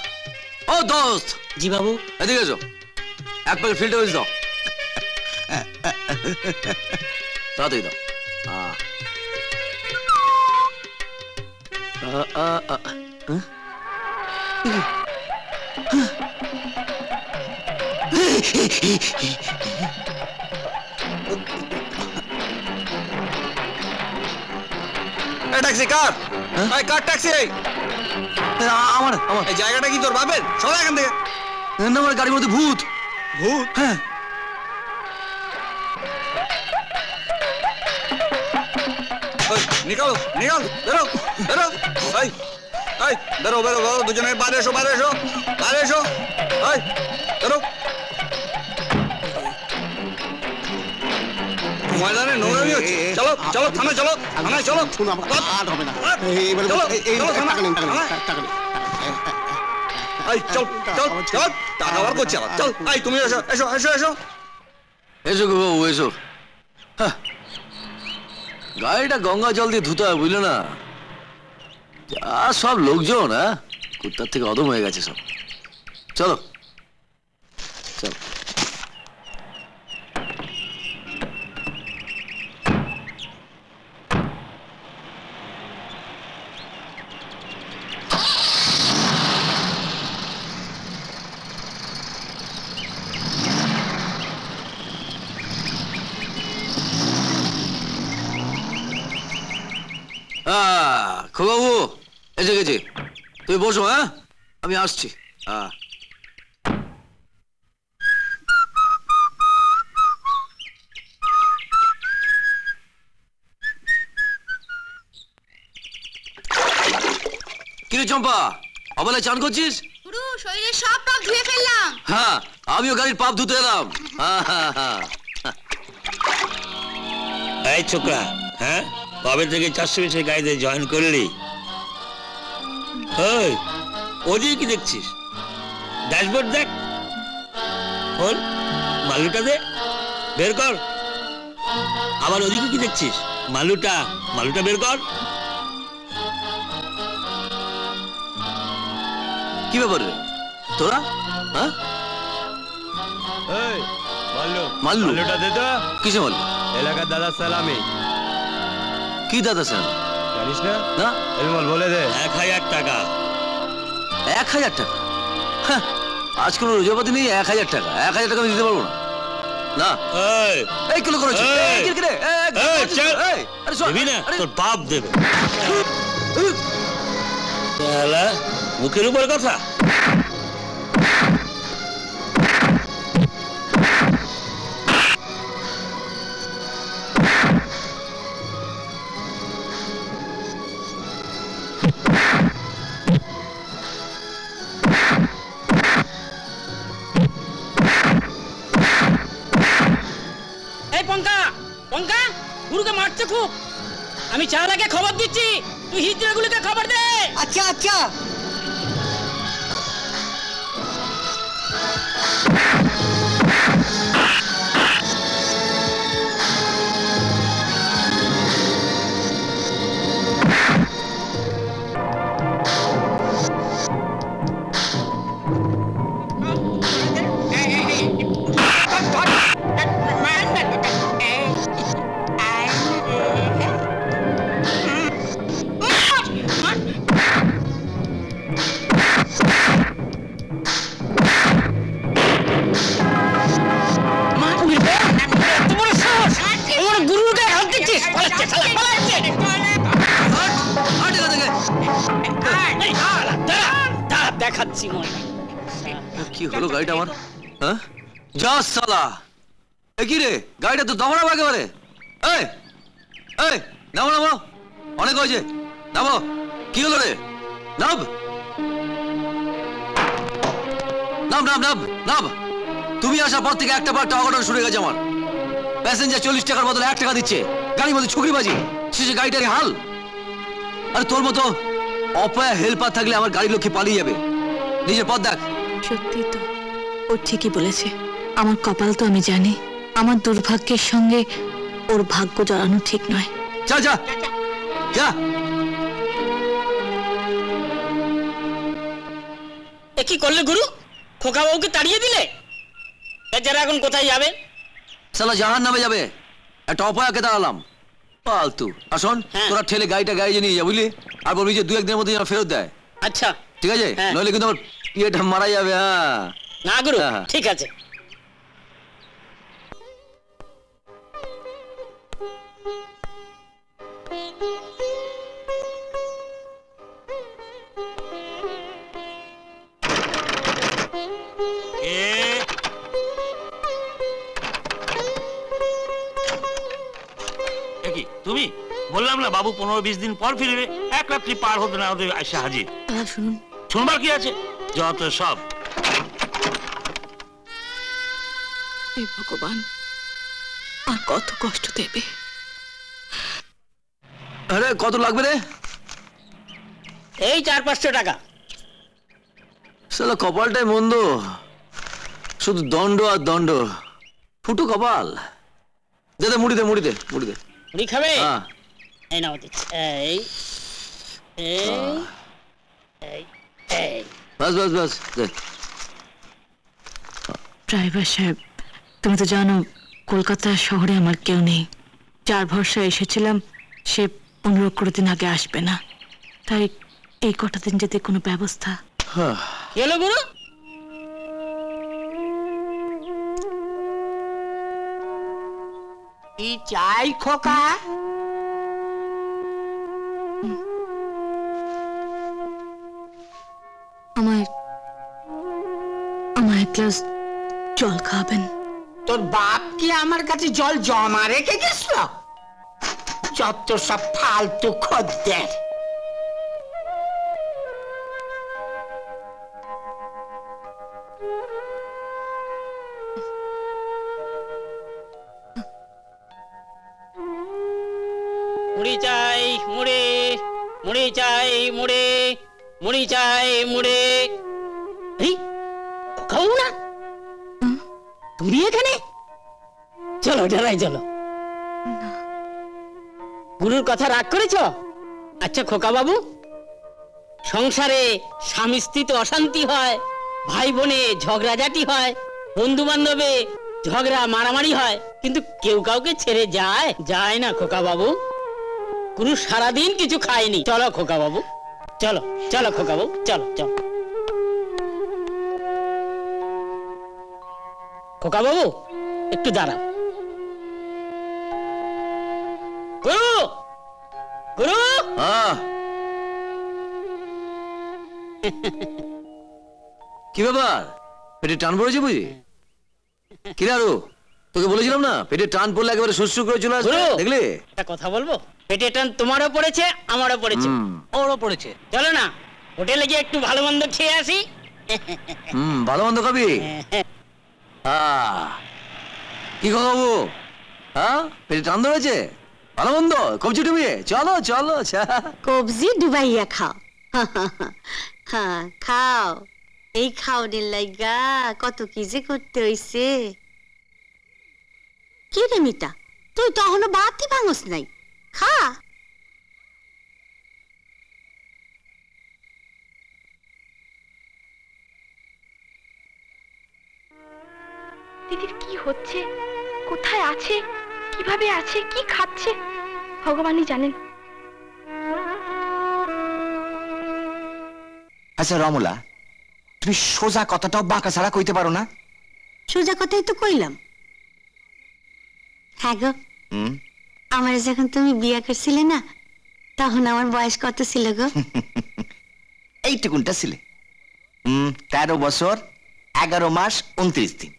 ও দোস্ত। জি বাবু। এদিকে এসো, 1 প্যাকেট ফিল্টার উইলস দাও। তাড়াতাড়ি দাও। ট্যাক্সি কার? কার ট্যাক্সি? আমার। এই জায়গাটা কি তোর বাপের? সবাই এখান থেকে। না, আমার গাড়ির মধ্যে ভূত। ভূত? হ্যাঁ। নিকালো, নিকাল, বেরো বেরো। এই এই বেরো বেরো বেরো, দুজনে বাইরে এসো, বাইরে এসো, বাইরে এসো। এই বেরো। ময়দানে নোংরামি হচ্ছে। চলো চলো, থানায় চলো, থানায় চলো। শুনো, আমার আর হবে না। এই চল চল চল, টাকা বার করছি আবার। চল, এই তুমি এসো এসো এসো এসো। এসো গো বাবু, এসো। গাড়িটা গঙ্গা জল দিয়ে ধুতে হয়, বুঝলে না? আর সব লোকজন, হ্যাঁ, কুত্তার থেকে অদম হয়ে গেছে সব। চলো চলো। খোকাবু এসে গেছি, তুমি বসো। হ্যাঁ, আমি আসছি। কিরে চম্পা, অবেলায় চান করছিস? গুরু, শরীরের সব পাপ ধুয়ে ফেললাম। হ্যাঁ, আমিও গাড়ির পাপ ধুতে এলাম। এই ছোকরা, হ্যাঁ কবে থেকে 420 গাড়িতে জয়েন করলি? ওই ওদিকে কি দেখছিস? ড্যাশবোর্ড দেখ, খোল, মালুটা দে, বের কর। আবার ওদিকে কি দেখছিস? মালুটা বের কর। কি ব্যাপার রে তোরা? হ্যাঁ মাল্লু, মাল্লুটা দে তো। কিসে মাল্লু? এলাকার দাদা সালামি। কি দাদা সালাম জানিস না? না, এলমল বলে দে। 1000 টাকা। 1000 টাকা? হ্যাঁ, আজ কোনো রোজাপাতি নেই। 1000 টাকা? 1000 টাকা আমি দিতে পারবো না। না এই কিলো করেছো? তোর বাপ দেবে। মুখের উপর কথা। পঙ্কা, গুরুকে মারছে খুব। আমি চার আগে খবর দিচ্ছি, তুই হিজড়াগুলোকে খবর দে। আচ্ছা আচ্ছা। দেখাচ্ছি কি হলো গাড়িটা আমার? হ্যাঁ যা সালা, কি রে গাড়িটা তো দমানো একেবারে। এই এই নামো নামো, অনেক হয়েছে, নামো। কি হলো রে? নাম নাম নাম নাম নাম। তুমি আসার পর থেকে একটা অঘটন শুরু গেছে আমার। প্যাসেঞ্জার 40 টাকার বদলে 1 টাকা দিচ্ছে, গাড়ির মধ্যে ছুকরিবাজি, শেষে গাড়িটারই হাল। আর তোর মতো অপয়া হেল্পার থাকলে আমার গাড়ির লক্ষ্যে পালিয়ে যাবে। নিজের পথ দেখ। সত্যি তো, ও ঠিকই বলেছে। আমার কপাল তো আমি জানি, আমার দুর্ভাগ্যের সঙ্গে ওর ভাগ্য জড়ানো ঠিক নয়। যা যা যা। এ কি করলে গুরু? খোকা বাবুকে তাড়িয়ে দিলে? বেচারা এখন কোথায় যাবে? সালা জাহান্নামে যাবে। একটা অপয়াকে দাঁড়ালাম, ফালতু। আসুন তোরা ঠেলে গাড়িটা গ্যারেজে নিয়ে যা, বুঝলি? আর বলবি যে 2-1 দিনের মধ্যে যেন ফেরত দেয়। আচ্ছা ঠিক আছে, নইলে কিন্তু আমার ইয়েটা মারা যাবে। হ্যাঁ না গুরু, ঠিক আছে। তুমি বললাম না বাবু 15-20 দিন পর ফিরবে। 1 রাত্রি পার হতে না হতে আসা হাজির। শুনুন, শুনবার কি আছে? যত সব। ভগবান আর কত কষ্ট দেবে। আরে কত লাগবে রে? এই 400-500 টাকা। সালা কপালটাই মন্দ, শুধু দণ্ড আর দণ্ড। ফুটু কপাল। দে দে, মুড়ি দে, মুড়ি দে, মুড়ি দে। মুড়ি খাবে? হ্যাঁ এই নাও দিচ্ছি। এই এই এই এই বাস বাস বাস দে। ড্রাইভার সাহেব, তুমি তো জানো কলকাতা শহরে আমার কেউ নেই। যার ভরসা এসেছিলাম সে 15-20 দিন আগে আসবে না, তাই এই কটা দিন যদি কোনো ব্যবস্থা। কি হলো গুরু? কি চাই খোকা? আমায় এক গ্লাস জল খাবেন? তোর বাপ কি আমার কাছে জল জমা রেখে গেছিল? যত সব ফালতু খদ্দের। মুড়ি চাই মুড়ি, মুড়ি চাই মুড়ি, মুড়ি চাই মুড়ি। খাও না তুমি এখানে? চলো ডালাই চলো। গুরুর কথা রাগ করেছ? আচ্ছা খোকা বাবু, সংসারে স্বামী স্ত্রীতে অশান্তি হয়, ভাই বোনে ঝগড়াঝাটি হয়, বন্ধু বান্ধবে ঝগড়া মারামারি হয়, কিন্তু কেউ কাউকে ছেড়ে যায়? যায় না খোকা বাবু। গুরু সারাদিন কিছু খায়নি। চলো খোকা বাবু, চলো চলো খোকা বাবু, চলো চলো। খোকা বাবু একটু দাঁড়াও। গুরু, গুরু। কি ব্যাপার, পেটে টান পড়েছে বুঝি? কি আরো তোকে বলেছিলাম না, পেটে টান পড়লে একেবারে সুসু করে চলে আসবে। দেখলে একটা কথা বলবো? পেটে টান তোমারও পড়েছে, আমারও পড়েছে, ওরও পড়েছে। চলো না হোটেলে গিয়ে একটু ভালো মন্দ খেয়ে আসি। ভালো মন্দ খাবি? কি খাবো? হ্যাঁ, পেটে টান ধরেছে, ভালো মন্দ কবজি ডুবিয়ে চলো চলো। কবজি ডুবাইয়া খাও। হ্যাঁ খাও, এই খাওনের লাইগা কত কি যে করতে হইছে। কি রে মিতা, তুই তো এখনো বাতি ভাঙস নাই, খা। দিদির কি হচ্ছে, কোথায় আছে, কিভাবে আছে, কি খাচ্ছে, ভগবানই জানেন। আচ্ছা রমলা, তুমি সোজা কথাটাও বাঁকা ছাড়া কইতে পারো না? সোজা কথাই তো কইলাম। হ্যাঁ গো, আমার যখন তুমি বিয়ে করছিলে না, তখন আমার বয়স কত ছিল গো? এইটুকুনটা ছিলে। 13 বছর 11 মাস 29 দিন।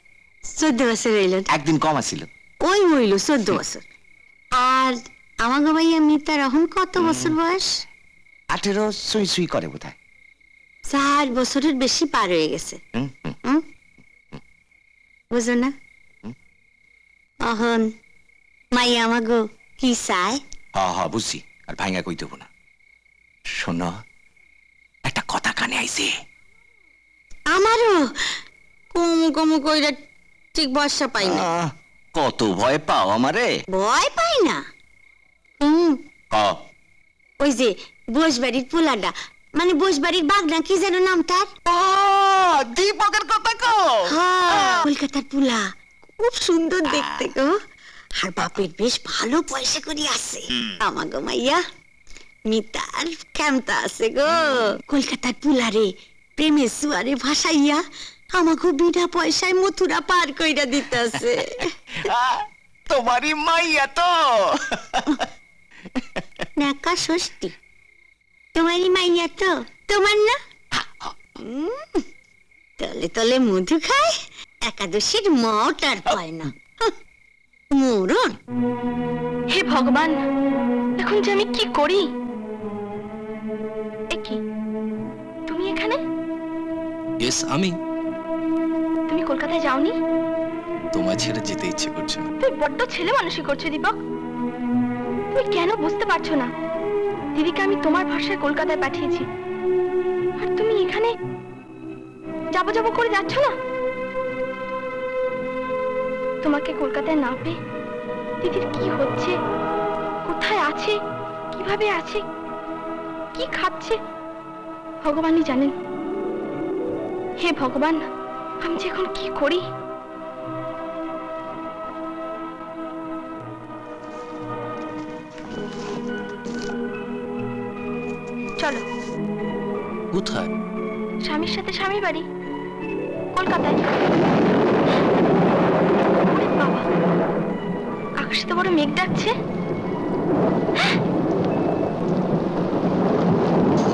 14 বছর হইল। একদিন কম আছিল। ওই হইল 14 বছর। আর আমার গো ভাইয়া মিতার এখন কত বছর বয়স? 18 সুই সুই করে বোধহয়। 4 বছরের বেশি পার হয়ে গেছে। বুঝো না? এখন মাইয়া আমাগো কি চায়? হ্যাঁ বুঝছি, আর ভাইঙ্গা কই দেবো না। শোনো, একটা কথা কানে আইছে। আমারও কমু কমু কইরা ঠিক বর্ষা পাই না। কত ভয় পাও আমারে? ভয় পাই না। ওই যে বসবাড়ির পোলাটা, মানে বসবাড়ির বাগনা, কি যেন নাম তার? দীপকের কথা কও? হ্যাঁ, কলকাতার পোলা, খুব সুন্দর দেখতে গো। আর বাপের বেশ ভালো পয়সা করি আছে। আমার গো মাইয়া মিতার কেমতা আছে গো। কলকাতার পোলারে প্রেমের সুয়ারে ভাসাইয়া আমাকে বিনা পয়সায় মথুরা পার কইরা দিতেছে। তোমারই মাইয়া তো? নাকা ষষ্ঠী, তোমারই মাইয়া তো? তোমার না? তলে তলে মধু খায়, একাদশীর মঠ আর পায় না। মরণ! হে ভগবান, এখন যে আমি কি করি? কি তুমি এখানে? ইয়েস, আমি। তুমি কলকাতায় যাওনি? তোমায় ছেড়ে যেতে ইচ্ছে করছে না। তুই বড্ড ছেলে মানুষই করছো দীপক। তুমি কেন বুঝতে পারছো না? দিদিকে আমি তোমার ভরসায় কলকাতায় পাঠিয়েছি, আর তুমি এখানে যাবো যাবো করে যাচ্ছ না। তোমাকে কলকাতায় না পেয়ে দিদির কি হচ্ছে, কোথায় আছে, কিভাবে আছে, কি খাচ্ছে, ভগবানই জানেন। হে ভগবান, আমি যে এখন কি করি? চলো। কোথায়? স্বামীর সাথে স্বামীর বাড়ি, কলকাতায়। বাবা, আকাশে তো বড় মেঘ ডাকছে।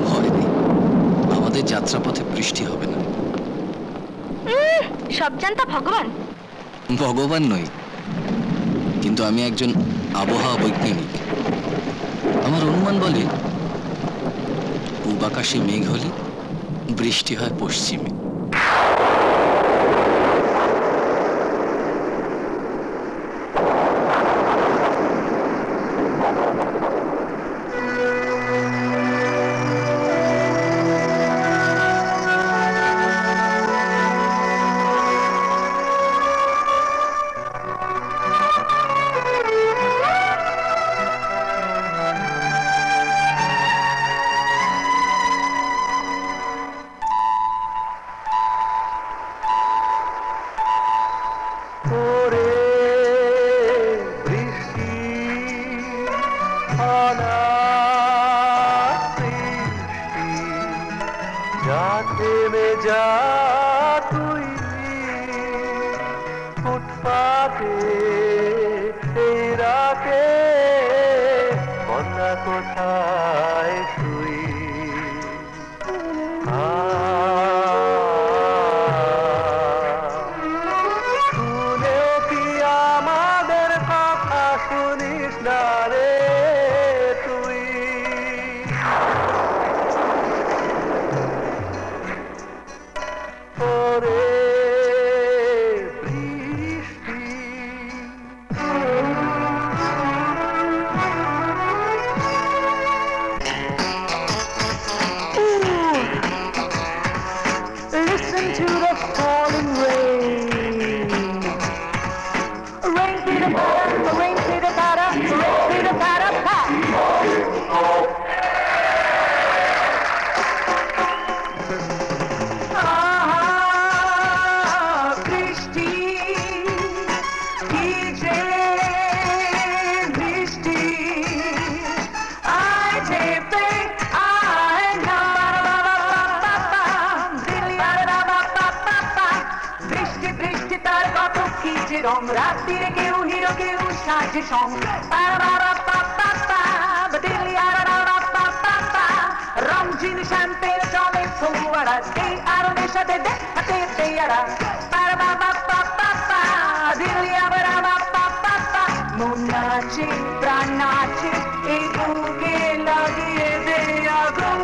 ভয় নেই, আমাদের যাত্রাপথে বৃষ্টি হবে না। সব জানতা ভগবান? ভগবান নই, কিন্তু আমি একজন আবহাওয়া বৈজ্ঞানিক। আমার অনুমান বলে পূব আকাশে মেঘ হলে বৃষ্টি হয় পশ্চিমে। जाते में जा তুই ফুটপাতে এই রাতে বন্যা কোথায় তুই শুনেও কি আমাদের কথা শুনিস না রে তুই ওরে Listen to the falling rain. Rain to the bottom, rain to the bottom, rain to the bottom, বৃষ্টি কি যে বৃষ্টি আয় যেতে আয় না বৃষ্টি বৃষ্টি তার কত কি যে রং রাত্রিরে কেউ হিরো কেউ সাজে সং রঙিন শ্যাম্পেন চলে ফোয়ারা এই আরো নেশাতে দেখাতে পেয়ারা মন নাচে প্রাণ নাচে এই বুকে লাগিয়ে দে আগুন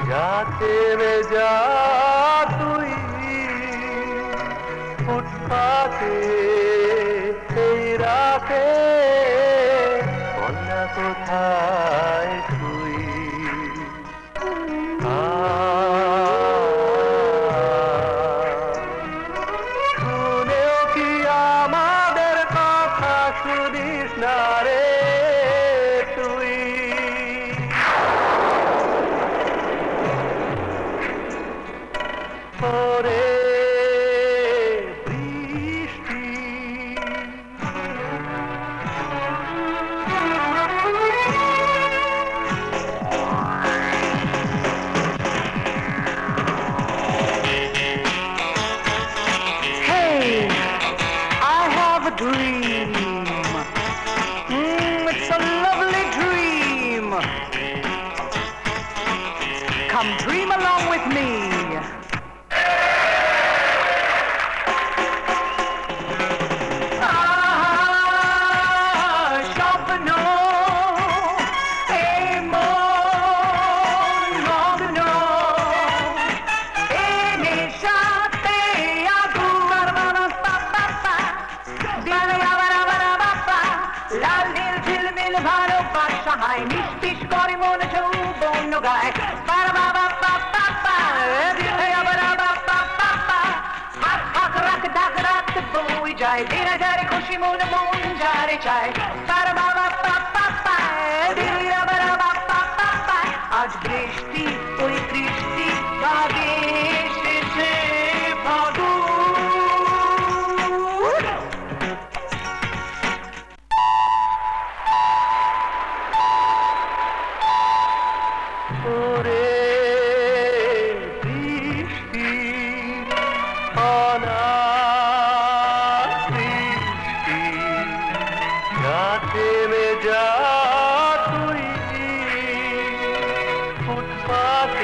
जाते में जा তুই ফুটপাতে এই রাতে বন্যা কোথায় তুই শুনেও কি আমাদের কথা শুনিস না রে তুই ওরে বৃষ্টি Hey, I have a dream. It's a lovely dream. Come dream along with me. নিষ্পিস করে মনে যৌবন গায় বই যায় দিনে যারে খুশি মন মন যারে চায় আজ বৃষ্টি ওই বৃষ্টি ভাগে এসেছে ফাগুন ওরে বৃষ্টি বৃষ্টি যাতে মে যা তুই ফুটপাত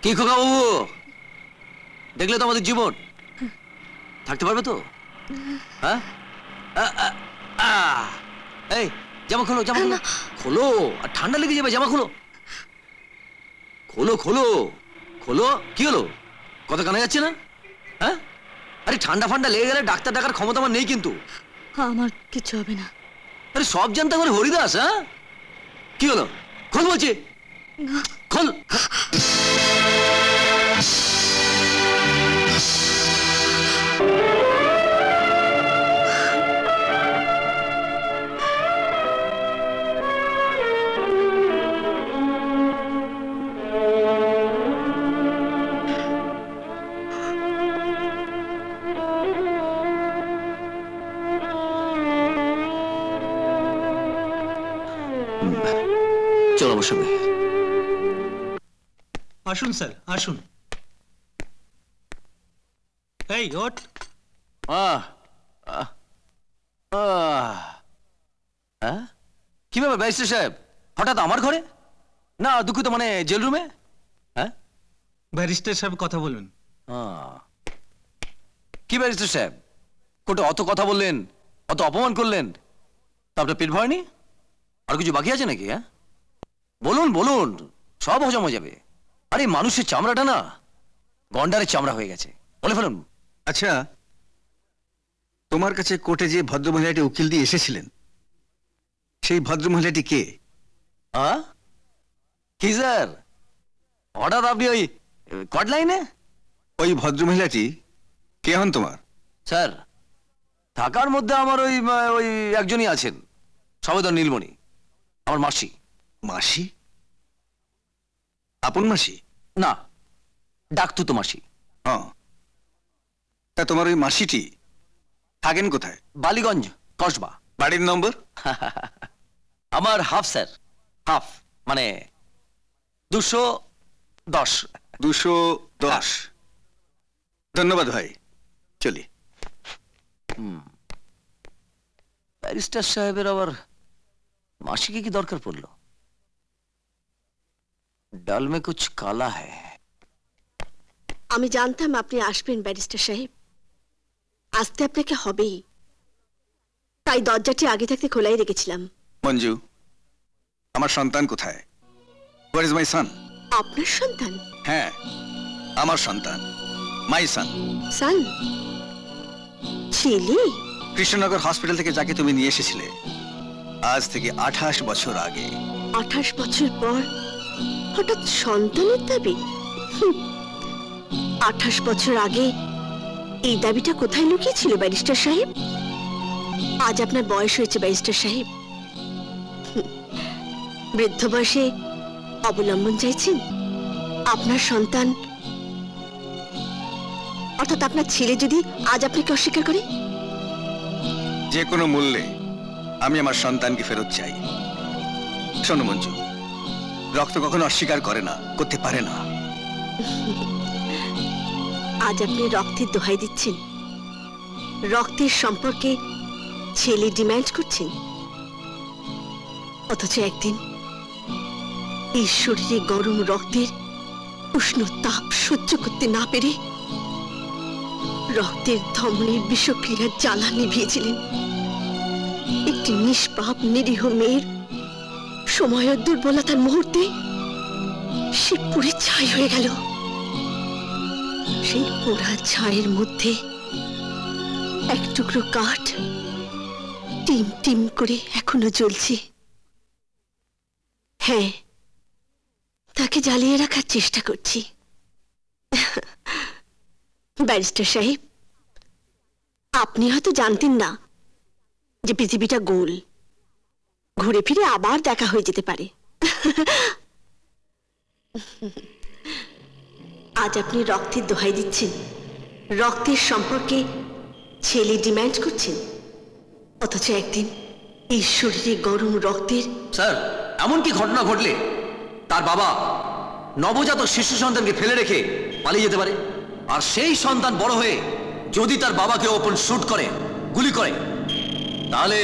কি খোকা বাবু, দেখলে তো আমাদের জীবন, থাকতে পারবে তো? হ্যাঁ, এই জামা খোলো, জামা খোলো, খোলো, আর ঠান্ডা লেগে যাবে, জামা খোলো, খোলো খোলো খোলো। কি হলো, কথা কানে যাচ্ছে না? হ্যাঁ, আরে ঠান্ডা ফান্ডা লেগে গেলে ডাক্তার ডাকার ক্ষমতা আমার নেই কিন্তু। আমার কিছু হবে না। আরে সব জানতে আমার হরিদাস। হ্যাঁ, কি হলো, খোল বলছি, খোল। চলো আমার সঙ্গে। আসুন স্যার, আসুন। এই ওঠ। কি ব্যাপার ব্যারিস্টার সাহেব, হঠাৎ আমার ঘরে? না দুঃখিত, মানে জেল রুমে। হ্যাঁ, ব্যারিস্টার সাহেব কথা বলবেন। কি ব্যারিস্টার সাহেব, কোর্টে অত কথা বললেন, অত অপমান করলেন, তা আপনার পেট ভরেনি? আর কিছু বাকি আছে নাকি? হ্যাঁ বলুন বলুন, সব হজম হয়ে যাবে। আরে মানুষের চামড়াটা না গন্ডারের চামড়া হয়ে গেছে, বলে ফেলুন। আচ্ছা, তোমার কাছে কোর্টে যে ভদ্রমহিলাটি উকিল দিয়ে এসেছিলেন, সেই ভদ্রমহিলাটি কে? কি স্যার, হঠাৎ আপনি ওই কট লাইনে? ওই ভদ্রমহিলাটি কে হন তোমার? স্যার, ঢাকার মধ্যে আমার ওই ওই একজনই আছেন, সবেদর নীলমণি, আমার মাসি। মাসি? আপন মাসি? না, ডাকতু তো মাসি। তা তোমার ওই মাসিটি থাকেন কোথায়? বালিগঞ্জ, কসবা। বাড়ির নম্বর? আমার হাফ স্যার, হাফ মানে 210। 210। ধন্যবাদ ভাই, চলি। ব্যারিস্টার সাহেবের আবার মাসিকে কি দরকার পড়লো? ডাল মে কুছ কালা হ্যায়। আমি জানতাম আপনি আসবেন ব্যারিস্টার সাহেব, আসতে আপনাকে হবেই, তাই দরজাটি আগে থাকতে খোলাই রেখেছিলাম। মঞ্জু, আমার সন্তান কোথায়? হোয়ার ইজ মাই সন? আপনার সন্তান? হ্যাঁ, আমার সন্তান, মাই সন। সন? ছেলে? কৃষ্ণনগর হসপিটাল থেকে যাকে তুমি নিয়ে এসেছিলে আজ থেকে 28 বছর আগে। 28 বছর পর হঠাৎ সন্তানের দাবি? 28 বছর আগে এই দাবিটা কোথায় লুকিয়েছিল ব্যারিস্টার সাহেব? আজ আপনার বয়স হয়েছে ব্যারিস্টার সাহেব, বৃদ্ধ বয়সে অবলম্বন চাইছেন। আপনার সন্তান অর্থাৎ আপনার ছেলে যদি আজ আপনাকে অস্বীকার করে? যে কোনো মূল্যে আমি আমার সন্তানকে ফেরত চাই। শোনো মঞ্জু, রক্ত কখনো অস্বীকার করে না, করতে পারে না। আজ আপনি রক্তের দোহাই দিচ্ছেন, রক্তের সম্পর্কে ছেলে ডিমান্ড করছেন, অথচ একদিন এই শরীরে গরম রক্তের উষ্ণ তাপ সহ্য করতে না পেরে রক্তের ধমনীর বিষক্রিয়ার জ্বালা নিভিয়েছিলেন। একটি নিষ্পাপ নিরীহ মেয়ের সময় ও দুর্বলতার মুহূর্তে সে পুড়ে ছাই হয়ে গেল। সেই পোড়া ছায়ের মধ্যে এক টুকরো কাঠ টিম টিম করে এখনো জ্বলছে। হ্যাঁ, তাকে জ্বালিয়ে রাখার চেষ্টা করছি। ব্যারিস্টার সাহেব, আপনি হয়তো জানতেন না যে পৃথিবীটা গোল, ঘুরে ফিরে আবার দেখা হয়ে যেতে পারে। আজ আপনি রক্তের দোহাই দিচ্ছেন, রক্তের সম্পর্কে ছেলে ডিমান্ড করছেন, অথচ একদিন এই শরীরে গরম রক্তের। স্যার, এমন কি ঘটনা ঘটলে তার বাবা নবজাত শিশু সন্তানকে ফেলে রেখে পালিয়ে যেতে পারে? আর সেই সন্তান বড় হয়ে যদি তার বাবাকে ওপেন শুট করে, গুলি করে, তাহলে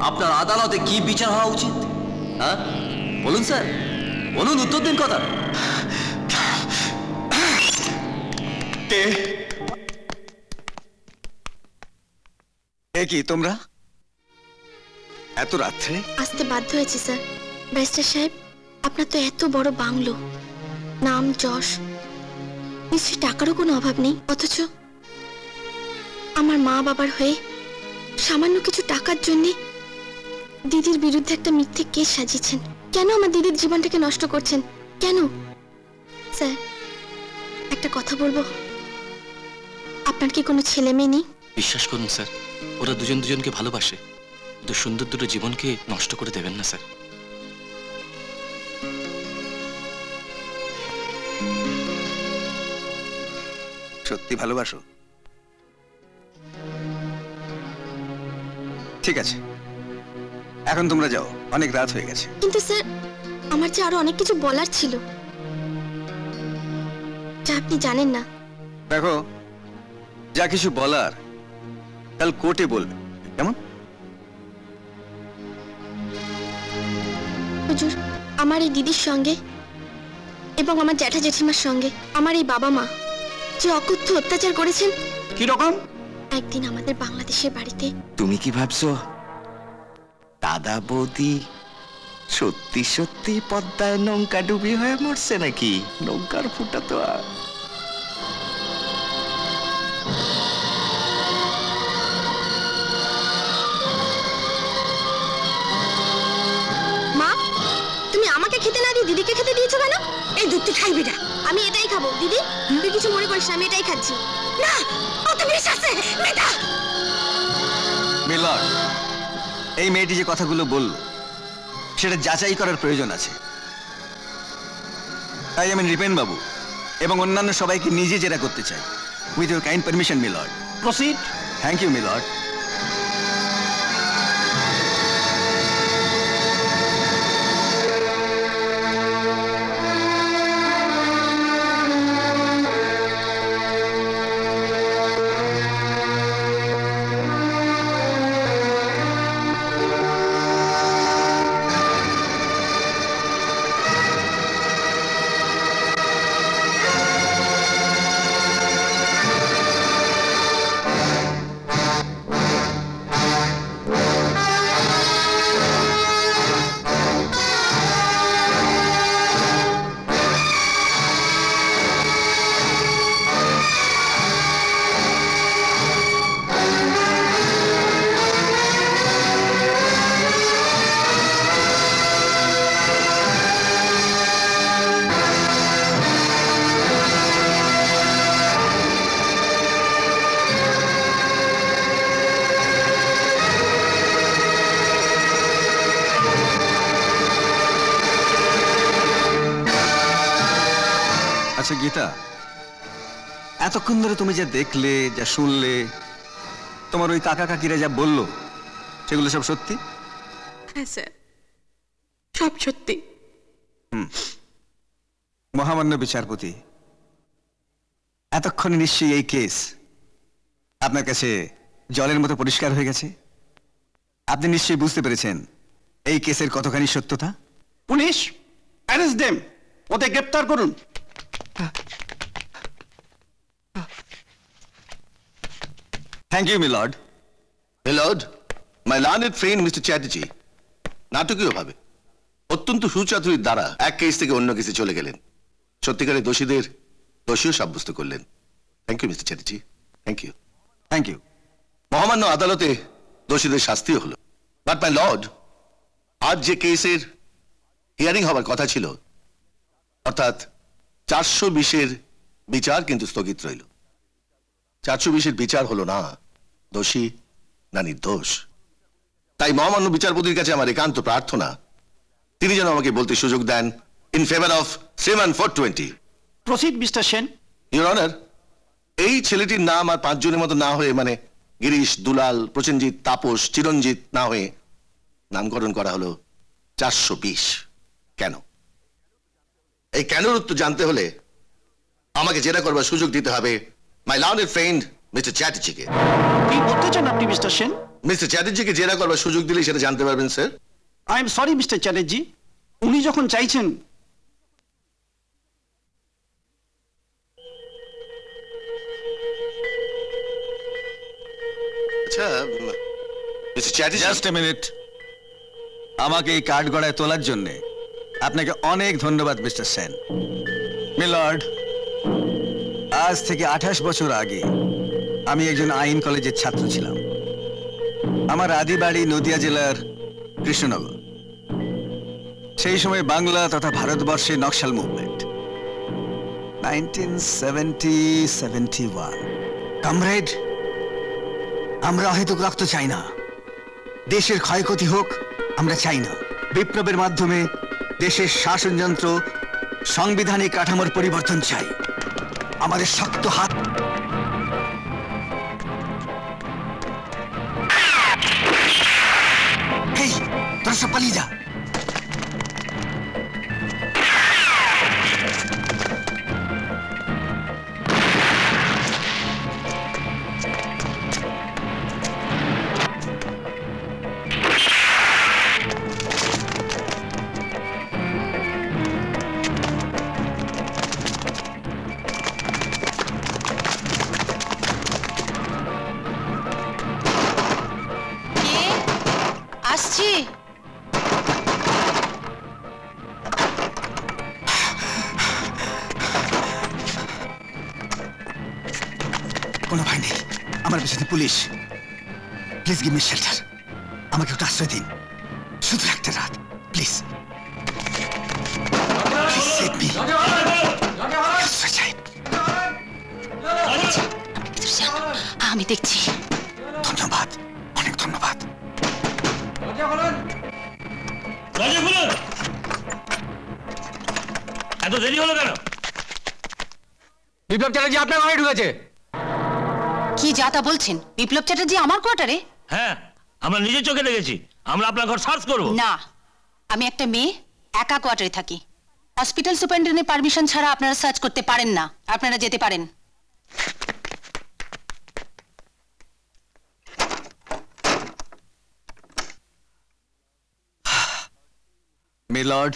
আপনার আদালতে কি বিচার হওয়া উচিত? হ্যাঁ বলুন স্যার, বলুন, উত্তর দিন কথা। কে? এ কি তোমরা এত রাত্রে? আসতে বাধ্য হয়েছি স্যার। ব্যারিস্টার সাহেব, আপনার তো এত বড় বাংলো, নাম যশ, নিশ্চয়ই টাকারও কোনো অভাব নেই, অথচ আমার মা বাবার হয়ে সামান্য কিছু টাকার জন্য দিদির বিরুদ্ধে একটা মিথ্যে কেস সাজিয়েছেন। কেন আমার দিদির জীবনটাকে নষ্ট করছেন? কেন? স্যার, একটা কথা বলবো, আপনার কি কোনো ছেলে মেয়ে নেই? বিশ্বাস করুন স্যার, ওরা দুজন দুজনকে ভালোবাসে, তো সুন্দর দুটো জীবনকে নষ্ট করে দেবেন না স্যার। সত্যি ভালোবাসো? ঠিক আছে, এখন তোমরা যাও, অনেক রাত হয়ে গেছে। কিন্তু স্যার, আমার যে আরো অনেক কিছু বলার ছিল, যা আপনি জানেন না। দেখো, যা কিছু বলার কাল কোর্টে বলবে, কেমন? হুজুর, আমার এই দিদির সঙ্গে এবং আমার জ্যাঠা জেঠিমার সঙ্গে আমার এই বাবা মা যে অকথ্য অত্যাচার করেছেন। কি রকম? একদিন আমাদের বাংলাদেশের বাড়িতে। তুমি কি ভাবছো দাদা বৌদি সত্যি সত্যি পদ্মায় নৌকা ডুবি হয়ে মরছে নাকি? নৌকার ফুটা তো মা, তুমি আমাকে খেতে না দিয়ে দিদিকে খেতে দিয়েছো কেন? এই দুধ তুই খাইবি না। আমি এটাই খাবো। দিদি, তুই কিছু মনে করিস না, আমি এটাই খাচ্ছি। না, অত বিষ আছে মেধা। মিলন, এই মেয়েটি যে কথাগুলো বলল সেটা যাচাই করার প্রয়োজন আছে। তাই আমি নৃপেন বাবু এবং অন্যান্য সবাইকে নিজে জেরা করতে চাই। With your kind permission milord. Proceed. Thank you milord. আচ্ছা গীতা, এতক্ষণ ধরে তুমি যা দেখলে, যা শুনলে, তোমার ওই কাকা কাকিরা যা বললো, সেগুলো সব সত্যি? হ্যাঁ স্যার, সব সত্যি। মহামান্য বিচারপতি, এতক্ষণে নিশ্চয়ই এই কেস আপনার কাছে জলের মতো পরিষ্কার হয়ে গেছে। আপনি নিশ্চয়ই বুঝতে পেরেছেন এই কেসের কতখানি সত্যতা। পুলিশ, অ্যারেস্ট দেম, ওদের গ্রেফতার করুন। Thank you milord. Milord, my learned friend mister Chatterjee নাটকীয়ভাবে অত্যন্ত সুচাতুরীর দ্বারা এক কেস থেকে অন্য কেসে চলে গেলেন, সত্যিকারের দোষীদের দোষীও সাব্যস্ত করলেন। Thank you mister Chatterjee, thank you. Thank you. মহামান্য আদালতে দোষীদের শাস্তিও হলো। বাট মাই লর্ড, আজ যে কেসের হিয়ারিং হওয়ার কথা ছিল, অর্থাৎ 420-এর বিচার কিন্তু স্থগিত রইল। 420-এর বিচার হলো না দোষী না নির্দোষ। তাই মহামান্য বিচারপতির কাছে আমার একান্ত প্রার্থনা, তিনি যেন আমাকে বলতে সুযোগ দেন in favour of Shriman 420। Proceed mister Sen. Your honour, এই ছেলেটির নাম আর 5 জনের মতো না হয়ে, মানে গিরিশ, দুলাল, প্রসেনজিৎ, তাপস, চিরঞ্জিত না হয়ে নামকরণ করা হলো 420। কেন? এই কেনর উত্তর জানতে হলে আমাকে জেরা করবার সুযোগ দিতে হবে মাই লার্নেড ফ্রেন্ড মিস্টার চ্যাটার্জিকে। কি বলতে চান আপনি মিস্টার সেন? মিস্টার চ্যাটার্জিকে জেরা করবার সুযোগ দিলেই সেটা জানতে পারবেন sir. I am sorry mister Chatterjee, উনি যখন চাইছেন। আচ্ছা mister Chatterjee, just a minute. আমাকে এই কাঠ গড়ায় তোলার জন্য আপনাকে অনেক ধন্যবাদ মিস্টার সেন। মিলর্ড, আজ থেকে 28 বছর আগে আমি একজন আইন কলেজের ছাত্র ছিলাম। আমার আদি বাড়ি নদিয়া জেলার কৃষ্ণনগর। সেই সময় বাংলা তথা ভারতবর্ষে নকশাল মুভমেন্ট 1970-71। কমরেড, আমরা হয়তো রক্ত চাই না, দেশের ক্ষয়ক্ষতি হোক আমরা চাই না। বিপ্লবের মাধ্যমে দেশের শাসনযন্ত্র, সাংবিধানিক কাঠামোর পরিবর্তন চাই। আমাদের শক্ত হাত। হেই, তোরা সব পালিয়ে যা। আসছি। কোনো ভয় নেই, আমার পেছনে police. Please give me shelter. আমাকে একটু আশ্রয় দিন, শুধু একটা রাত প্লিজ। Please save me. আশ্রয় চাই। আমি দেখছি। ধন্যবাদ, অনেক ধন্যবাদ। এত দেরি হলো কেন? বিপ্লব চ্যাটার্জি আপনার ঘরে ঢুকেছে। কি যা তা বলছেন? বিপ্লব চ্যাটার্জি আমার কোয়ার্টারে? হ্যাঁ, আমরা নিজের চোখে দেখেছি। আমরা আপনার ঘর সার্চ করব। না, আমি একটা মেয়ে, একা কোয়ার্টারে থাকি। হসপিটাল সুপারিনটেন্ডেন্টের পারমিশন ছাড়া আপনারা সার্চ করতে পারেন না। আপনারা যেতে পারেন। মিলর্ড,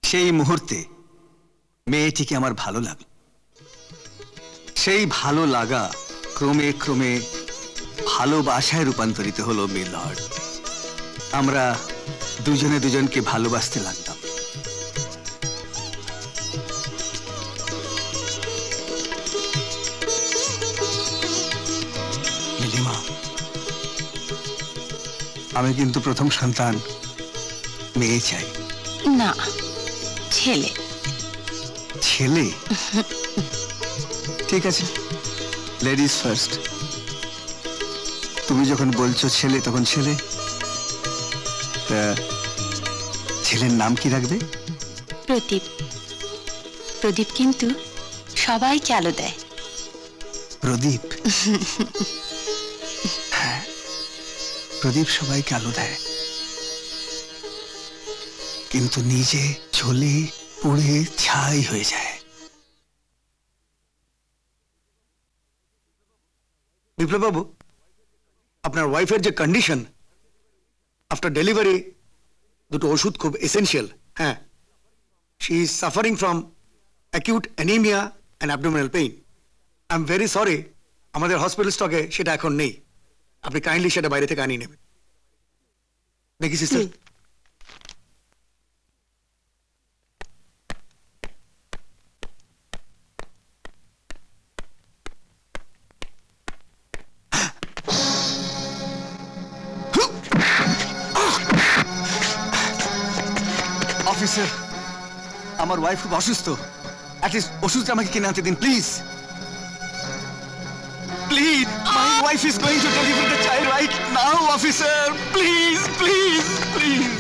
সেই মুহূর্তে মেয়েটিকে আমার ভালো লাগলো। সেই ভালো লাগা ক্রমে ক্রমে ভালোবাসায় রূপান্তরিত হলো মিলর্ড। আমরা দুজনে দুজনকে ভালোবাসতে লাগলাম। নীলিমা, আমি কিন্তু প্রথম সন্তান মেয়ে চাই। না, ছেলে। ছেলে? ঠিক আছে, লেডিজ ফার্স্ট। তুমি যখন বলছো ছেলে, তখন ছেলে। ছেলের নাম কি রাখবে? প্রদীপ। প্রদীপ কিন্তু সবাইকে আলো দেয়। প্রদীপ? হ্যাঁ, প্রদীপ সবাইকে আলো দেয়, কিন্তু নিজে জ্বলে পুড়ে ছাই হয়ে যায়। বিপ্লব বাবু, আপনার ওয়াইফের যে কন্ডিশন, আফটার ডেলিভারি দুটো ওষুধ খুব এসেনশিয়াল। হ্যাঁ, she is suffering from acute anaemia and abdominal pain. I am very sorry, আমাদের হসপিটাল স্টকে সেটা এখন নেই। আপনি কাইন্ডলি সেটা বাইরে থেকে আনিয়ে নেবেন। দেখি সিস্টার। অফিসার, আমার ওয়াইফ খুব অসুস্থ। অ্যাটলিস্ট ওষুধটা আমাকে কিনে আনতে দিন please. Please, my wife is going to deliver the child right now officer. Please please please.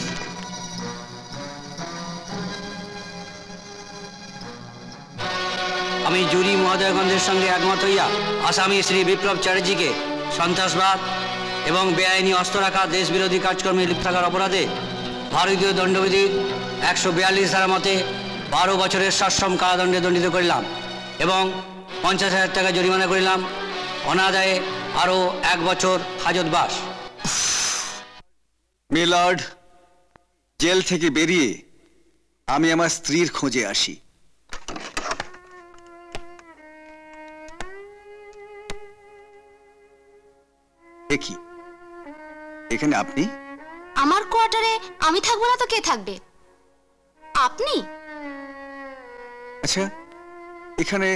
আমি জুরি মহোদয়গণের সঙ্গে একমত হইয়া আসামি শ্রী বিপ্লব চ্যাটার্জিকে সন্ত্রাসবাদ এবং বেআইনি অস্ত্র রাখা, দেশ বিরোধী কাজকর্মে লিপ্ত থাকার অপরাধে ভারতীয় দণ্ডবিধির 142 ধারা মতে 12 বছরের সশ্রম কারাদণ্ডে দণ্ডিত করিলাম এবং 50,000 টাকা জরিমানা করিলাম। অনাদায়ে আরও 1 বছর হাজতবাস। মিলর্ড, জেল থেকে বেরিয়ে আমি আমার স্ত্রীর খোঁজে আসি। দেখি এখানে আপনি? আমার কোয়ার্টারে আমি থাকবো না তো কে থাকবে? আপনি? আচ্ছা, এখানে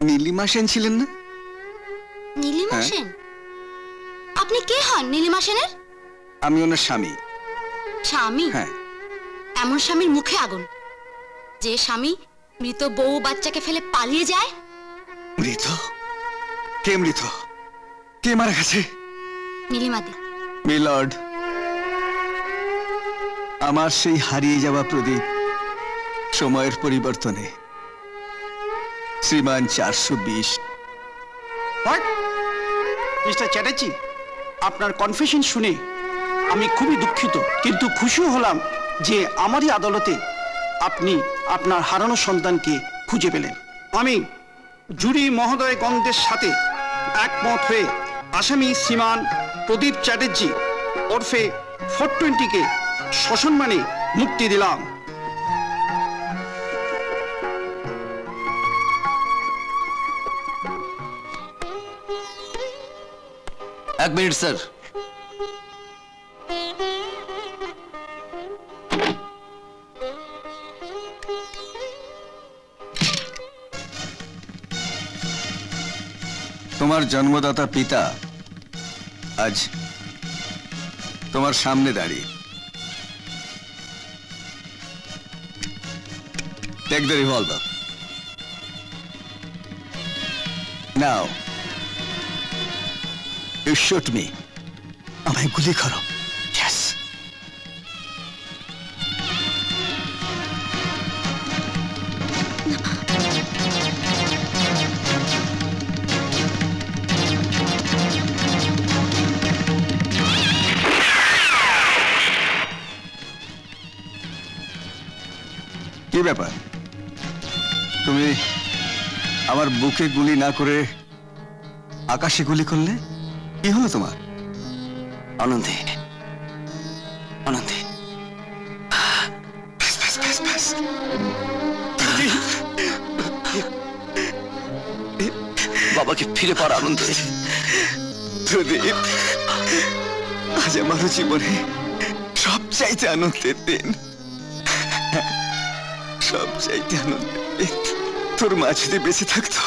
নীলিমা সেন ছিলেন না? নীলিমা হ্যাঁ। সেন? আপনি কে হন নীলিমা সেনের? আমি ওনার স্বামী। স্বামী? হ্যাঁ। এমন স্বামীর মুখে আগুন, যে স্বামী মৃত বউ বাচ্চাকে ফেলে পালিয়ে যায়। মৃত? কে মৃত? কে মারা গেছে? নীলিমাদি। মিলর্ড, আমার সেই হারিয়ে যাওয়া প্রদীপ সময়ের পরিবর্তনে শ্রীমান 420। মিস্টার চ্যাটার্জি, আপনার কনফেশন শুনে আমি খুবই দুঃখিত, কিন্তু খুশিও হলাম যে আমারই আদালতে আপনি আপনার হারানো সন্তানকে খুঁজে পেলেন। আমি জুরি মহোদয়গণদের সাথে একমত হয়ে আসামি শ্রীমান প্রদীপ চ্যাটার্জি ওরফে 420-কে সসম্মানে মুক্তি দিলাম। এক মিনিট স্যার। তোমার জন্মদাতা পিতা আজ তোমার সামনে দাঁড়িয়ে। Take the revolver. Now, you shoot me. আমায় গুলি করো। Yes. কি ব্যাপার, তুমি আমার বুকে গুলি না করে আকাশে গুলি করলে? কি হলো তোমার? আনন্দে আনন্দে। বাবাকে ফিরে পাওয়ার আনন্দে। প্রদীপ, আজ আমার জীবনে সবচাইতে আনন্দের দিন, সবচাইতে আনন্দের দিন। তোর মা যদি বেঁচে থাকতো